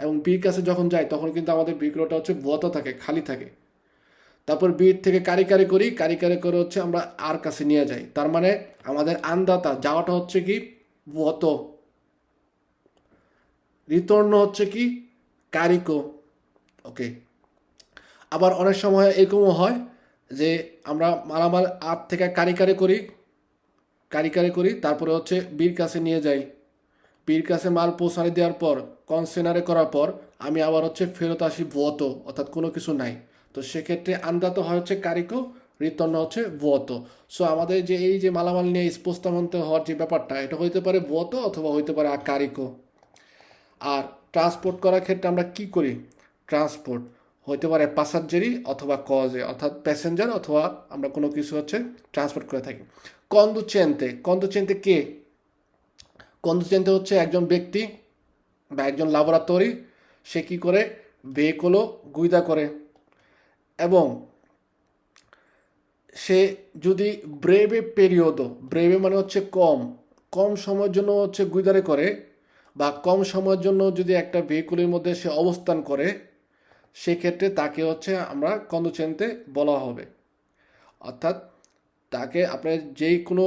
Speaker 1: এবং বির কাছে যখন যাই তখন কিন্তু আমাদের বিক্রয়টা হচ্ছে ভুয়তা থাকে, খালি থাকে। তারপর বির থেকে কারি করে হচ্ছে আমরা আর কাছে নিয়ে যাই, তার মানে আমাদের আন্দাতা যাওয়াটা হচ্ছে কি ভুয়ত, রিতর্ণ হচ্ছে কি কারিকো। ওকে, আবার অনেক সময় এরকমও হয় যে আমরা মালামাল আর থেকে কারি করি, তারপরে হচ্ছে বীর কাছে নিয়ে যাই, বীর কাছে মাল পৌঁছানি দেওয়ার পর কনসেনারে করার পর আমি আবার হচ্ছে ফেরত আসি ভুয়ত, অর্থাৎ কোনো কিছু নাই। তো সেক্ষেত্রে আন্দাত হয় হচ্ছে কারিকো, রিতর্ণ হচ্ছে ভুয়ত। সো আমাদের যে এই যে মালামাল নিয়ে স্পষ্টমন্ত হওয়ার যে ব্যাপারটা, এটা হইতে পারে ভুয়ত অথবা হইতে পারে কারিকো। আর ট্রান্সপোর্ট করার ক্ষেত্রে আমরা কি করি, ট্রান্সপোর্ট হইতে পারে পাসাজ্জারি অথবা কজে, অর্থাৎ প্যাসেঞ্জার অথবা আমরা কোনো কিছু হচ্ছে ট্রান্সপোর্ট করে থাকি। কন্দুচেন্তে কে, কন্দুচেন্তে হচ্ছে একজন ব্যক্তি বা একজন ল্যাবরেটরি, সে কি করে ভেহিকলও গুইদা করে, এবং সে যদি ব্রেভে পেরিয়ডো, ব্রেভে মানে হচ্ছে কম সময়ের জন্য হচ্ছে গুইদারে করে, বা কম সময়ের জন্য যদি একটা ভেহিকুলের মধ্যে সে অবস্থান করে, সেক্ষেত্রে তাকে হচ্ছে আমরা কন্দুচেন্তে বলা হবে। অর্থাৎ তাকে আপনার যেই কোনো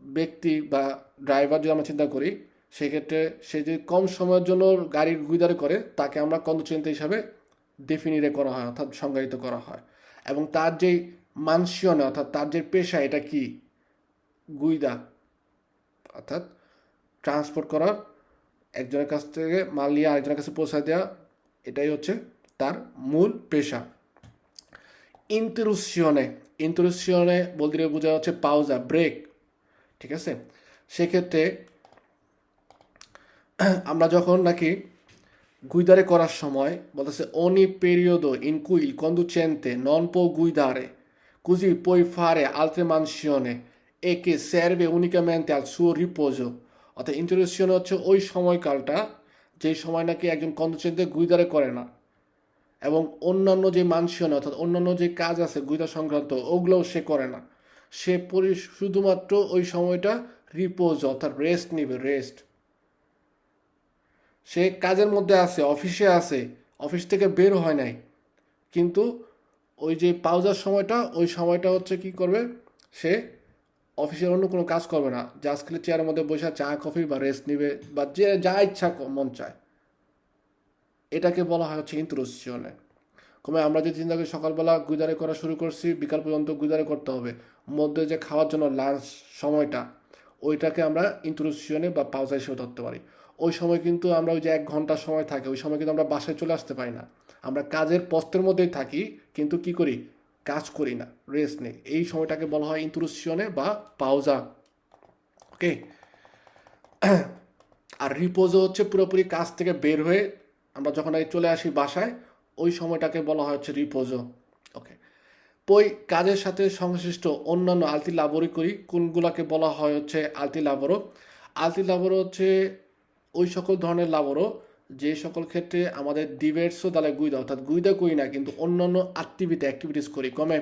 Speaker 1: ব্যক্তি বা ড্রাইভার যদি আমরা চিন্তা করি, সেক্ষেত্রে সে যদি কম সময়ের জন্য গাড়ির গুইদারি করে, তাকে আমরা কন্দুচেন্তে হিসাবে ডেফিনিটে করা হয়, অর্থাৎ সংজ্ঞায়িত করা হয়। এবং তার যেই মানসিয়নে, অর্থাৎ তার যে পেশা, এটা কি গুইদা, অর্থাৎ ট্রান্সপোর্ট করার, একজনের কাছ থেকে মাল নিয়ে আরেকজনের কাছে পৌঁছায় দেওয়া, এটাই হচ্ছে তার মূল পেশা। ইন্টারুশিয়নে, ইন্টারুশিয়নে বলতে গেলে বোঝা হচ্ছে পাউজা, ব্রেক, ঠিক আছে। সেক্ষেত্রে আমরা যখন নাকি guidare করার সময় বলতেছে ogni periodo in cui il conducente non può guidare così puoi fare altre mansioni e che serve unicamente al suo riposo, অর্থাৎ ইন্টারুশন হচ্ছে ওই সময়কালটা যে সময় নাকি একজন কন্ডুচেন্টে গুইদারে করে না, এবং অন্যান্য যে মানসিয়ন অর্থাৎ অন্যান্য যে কাজ আছে গুইদা সংক্রান্ত, ওগুলোও সে করে না। সে শুধুমাত্র ওই সময়টা রিপোজ অর্থাৎ রেস্ট নিবে, রেস্ট। সে কাজের মধ্যে আছে, অফিসে আছে, অফিস থেকে বের হয় নাই, কিন্তু ওই যে পাউজার সময়টা, ওই সময়টা হচ্ছে কি করবে, সে অফিসের অন্য কোনো কাজ করবে না, জাস্ট খালি চেয়ারের মধ্যে বসে চা কফি বা রেস্ট নিবে, বা যে যা ইচ্ছা মন চায়, এটাকে বলা হয় হচ্ছে ইন্টারুশনে। কমে আমরা যে চিন্তা করি সকালবেলা গুইদারে করা শুরু করছি, বিকাল পর্যন্ত গুইদারে করতে হবে, মধ্যে যে খাওয়ার জন্য লাঞ্চ সময়টা, ওইটাকে আমরা ইন্টারুশনে বা পাউজা হিসেবে ধরতে পারি। ওই সময় কিন্তু আমরা ওই যে 1 ঘন্টা সময় থাকে, ওই সময় কিন্তু আমরা বাসায় চলে আসতে পারি না, আমরা কাজের পোস্টের মধ্যেই থাকি, কিন্তু কি করি, কাজ করি না, রেস্ট নেই। এই সময়টাকে বলা হয় ইন্টারুশনে বা পাউজা। ওকে। আর রিপোজও হচ্ছে পুরোপুরি কাজ থেকে বের হয়ে আমরা যখন চলে আসি বাসায়, ওই সময়টাকে বলা হয় হচ্ছে রিপোজো। ওকে। পই কাজের সাথে সংশ্লিষ্ট অন্যান্য আলতি লাবরি করি, কোনগুলাকে বলা হয় হচ্ছে আলতি লাবরো। আলতি লাবরো হচ্ছে ওই সকল ধরনের লাবরো যে সকল ক্ষেত্রে আমাদের ডিভার্সও দালে গুইদা, অর্থাৎ গুইদা করি না কিন্তু অন্যান্য অ্যাক্টিভিটিস করি, কমে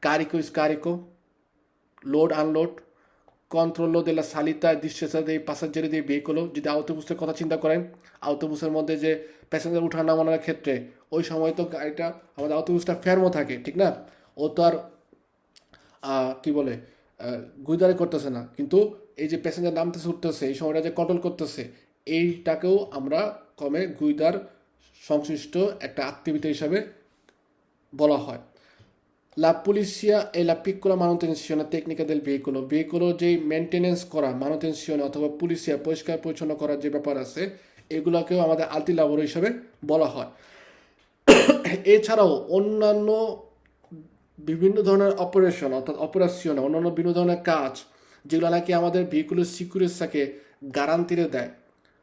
Speaker 1: কারিকো স্কারিকো, load unload, controllo della salita e discesa dei passeggeri dei veicolo। যদি আউটোবুসের কথা চিন্তা করেন, আউটোবুসের মধ্যে যে প্যাসেঞ্জার উঠা নামানোর ক্ষেত্রে ওই সময় তো গাড়িটা, আমাদের আউটোবুসটা ফেরমো থাকে, ঠিক না, ও তো আর কি বলে গুইদারি করতেছে না, কিন্তু এই যে প্যাসেঞ্জার নামতেছে উঠতেছে, এই সময়টা যে কন্ট্রোল করতেছে, এইটাকেও আমরা কমে গুইদার সংশ্লিষ্ট একটা অ্যাক্টিভিটি হিসাবে বলা হয়। La pulizia e la piccola manutenzione tecnica del veicolo, veicolo যেই মেনটেনেন্স করা, মানুটেনশন অথবা পুলিশিয়া পরিষ্কার পরিচ্ছন্ন করার যে ব্যাপার আছে, এগুলোকেও আমাদের আলতি লাবর হিসাবে বলা হয়। এছাড়াও অন্যান্য বিভিন্ন ধরনের অপারেশন অর্থাৎ অপারেশন, অন্যান্য বিভিন্ন ধরনের কাজ যেগুলো নাকি আমাদের ভেহিকুলের সিকিউরিটিকে গ্যারান্টিরে দেয়,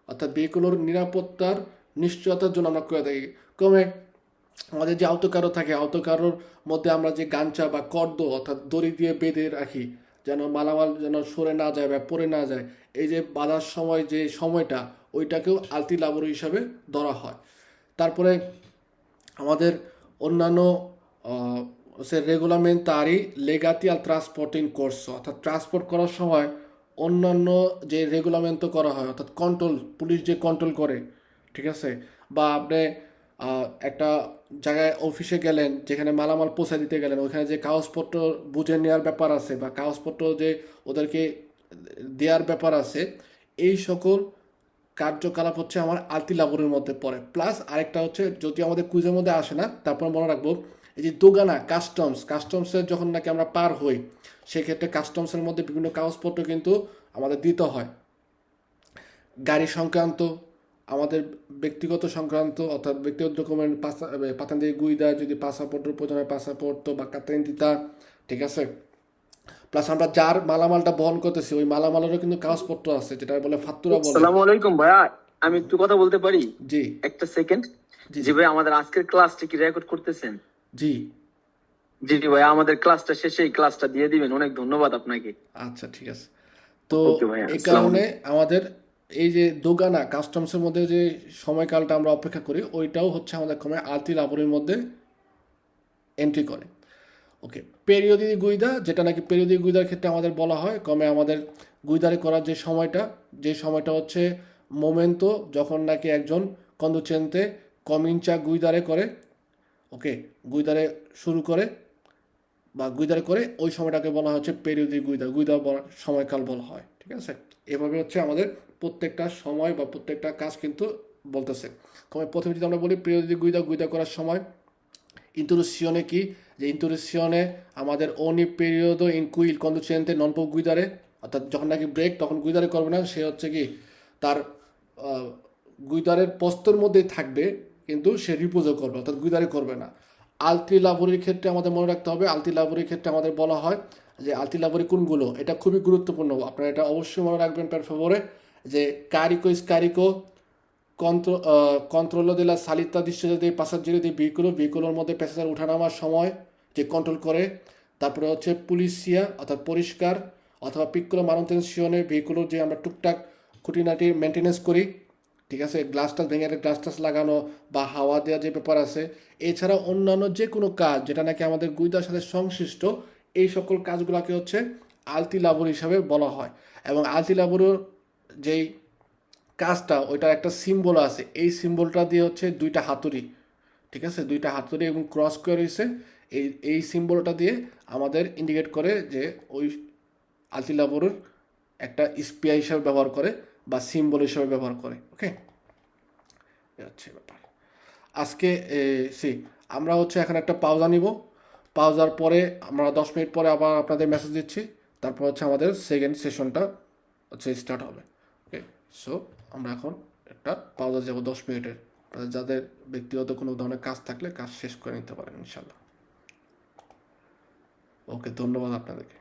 Speaker 1: অর্থাৎ ভেহিকুলের নিরাপত্তার নিশ্চয়তার জন্য আমরা করে থাকি। কমে আমাদের যে আওতকারো থাকে, আওতকারোর মধ্যে আমরা যে গাঞ্চা বা কর্দ অর্থাৎ দড়ি দিয়ে বেঁধে রাখি, যেন মালামাল যেন সরে না যায় বা পড়ে না যায়, এই যে বাঁধার সময় যে সময়টা, ওইটাকেও আলতি লাবর হিসাবে ধরা হয়। তারপরে আমাদের অন্যান্য সে রেগুলামেন্টারি লেগাতি আল ট্রান্সপোর্ট ইন কোর্স, অর্থাৎ ট্রান্সপোর্ট করার সময় অন্যান্য যে রেগুলামেন্ট করা হয়, অর্থাৎ কন্ট্রোল, পুলিশ যে কন্ট্রোল করে, ঠিক আছে, বা আপনি একটা জায়গায় অফিসে গেলেন, যেখানে মালামাল পৌঁছে দিতে গেলেন, ওইখানে যে কাগজপত্র বুঝে নেওয়ার ব্যাপার আছে বা কাগজপত্র যে ওদেরকে দেওয়ার ব্যাপার আছে, এই সকল কার্যকলাপ হচ্ছে আমার আলতি লাবরের মধ্যে পড়ে। প্লাস আরেকটা হচ্ছে, যদি আমাদের কুইজের মধ্যে আসে না, তারপর মনে রাখবো এই যে দোগানা কাস্টমসের যখন নাকি আমরা পার হই, সেক্ষেত্রে কাস্টমসের মধ্যে বিভিন্ন কাগজপত্র কিন্তু আমাদের দিতে হয়, গাড়ি সংক্রান্ত, আমাদের ব্যক্তিগত সংক্রান্ত অর্থাৎ ব্যক্তিগত ডকুমেন্ট, পাতান দিয়ে গুইদা, যদি পাসপোর্টের প্রয়োজন হয় পাসপোর্ট বা কাতেন্দিতা, ঠিক আছে। প্লাস আমরা যার মালামালটা বহন করতেছি, ওই মালামালেরও কিন্তু কাগজপত্র আছে, যেটা বলে ফাত্তুরা বলে।
Speaker 3: আসসালামু আলাইকুম ভাইয়া, আমি একটু কথা বলতে পারি?
Speaker 1: জি
Speaker 3: একটা সেকেন্ড।
Speaker 1: জি
Speaker 3: জি ভাই, আমাদের আজকের ক্লাসটা কি রেকর্ড করতেছেন?
Speaker 1: জি।
Speaker 3: জি ভাই, আমাদের ক্লাসটা শেষে এই ক্লাসটা দিয়ে দিবেন, অনেক ধন্যবাদ আপনাকে।
Speaker 1: আচ্ছা ঠিক আছে। তো
Speaker 3: ওকে ভাইয়া,
Speaker 1: এই
Speaker 3: আসসালামু
Speaker 1: কারণে
Speaker 3: আলাইকুম।
Speaker 1: আমাদের এই যে দোগানা কাস্টমসের মধ্যে যে সময়কালটা আমরা অপেক্ষা করি, ওইটাও হচ্ছে আমাদের কমে আলতি লাবরের মধ্যে এন্ট্রি করে। ওকে। পেরিওদি গুইদা, যেটা নাকি পেরিওদি গুইদার ক্ষেত্রে আমাদের বলা হয় কমে আমাদের গুইদারে করার যে সময়টা হচ্ছে momento যখন নাকি একজন conducente comincia a guidare করে, ওকে, গুইদারে শুরু করে বা গুইদারে করে ওই সময়টাকে বলা হচ্ছে পেরিয়দি গুইদা সময়কাল বলা হয়, ঠিক আছে? এভাবে হচ্ছে আমাদের প্রত্যেকটা সময় বা প্রত্যেকটা কাজ কিন্তু বলতেছে। প্রথমে যদি আমরা বলি পেরিয়দি গুইদা করার সময় ইন্ট্রোডুসিone কি, যে ইন্ট্রোডুসিone আমাদের ogni periodo in cui il conducente non può guidare, অর্থাৎ যখন নাকি ব্রেক তখন গুইদারে করবে না, সে হচ্ছে কি তার গুইদারের পোস্তর মধ্যেই থাকবে কিন্তু সে রিপোজও করবে, অর্থাৎ গুইদারে করবে না। আলতি লাভরির ক্ষেত্রে আমাদের মনে রাখতে হবে, আলতি লাভরির ক্ষেত্রে আমাদের বলা হয় যে আলতি লাভরি কোনগুলো, এটা খুবই গুরুত্বপূর্ণ, আপনারা এটা অবশ্যই মনে রাখবেন per favore, যে কারিকো স্কারিকো controllo della salita discesa dei passeggeri dei vehiculoর মধ্যে প্যাসেঞ্জার ওঠানামার সময় যে কন্ট্রোল করে। তারপরে হচ্ছে পুলিশিয়া অর্থাৎ পরিষ্কার, অথবা পিccolo manutenzione ভেহিকুলোর যে আমরা টুকটাক খুঁটিনাটি মেনটেনেন্স করি, ঠিক আছে, গ্লাসটাস ভেঙে গ্লাসটাস লাগানো বা হাওয়া দেওয়া যে ব্যাপার আছে। এছাড়া অন্যান্য যে কোনো কাজ যেটা নাকি আমাদের গুইদার সাথে সংশ্লিষ্ট, এই সকল কাজগুলোকে হচ্ছে আলতি লাবর হিসাবে বলা হয়। এবং আলতি লাবরের যেই কাজটা ওইটার একটা সিম্বল আছে, এই সিম্বলটা দিয়ে হচ্ছে দুইটা হাতুড়ি, ঠিক আছে, দুইটা হাতুড়ি এবং ক্রস করে রয়েছে, এই সিম্বলটা দিয়ে আমাদের ইন্ডিকেট করে যে ওই আলতি লাবরের একটা স্পিয়া হিসাবে ব্যবহার করে বা সিম্বল হিসাবে ব্যবহার করে। ওকে, হচ্ছে ব্যাপার। আজকে আমরা হচ্ছে এখন একটা পাউজা নিব, পাউজার পরে আমরা 10 মিনিট পরে আবার আপনাদের মেসেজ দিচ্ছি, তারপর হচ্ছে আমাদের সেকেন্ড সেশনটা হচ্ছে স্টার্ট হবে। ওকে, সো আমরা এখন একটা পাউজা যাব 10 মিনিটের, যাদের ব্যক্তিগত কোনো ধরনের কাজ থাকলে কাজ শেষ করে নিতে পারেন ইনশাল্লাহ। ওকে, ধন্যবাদ আপনাদেরকে।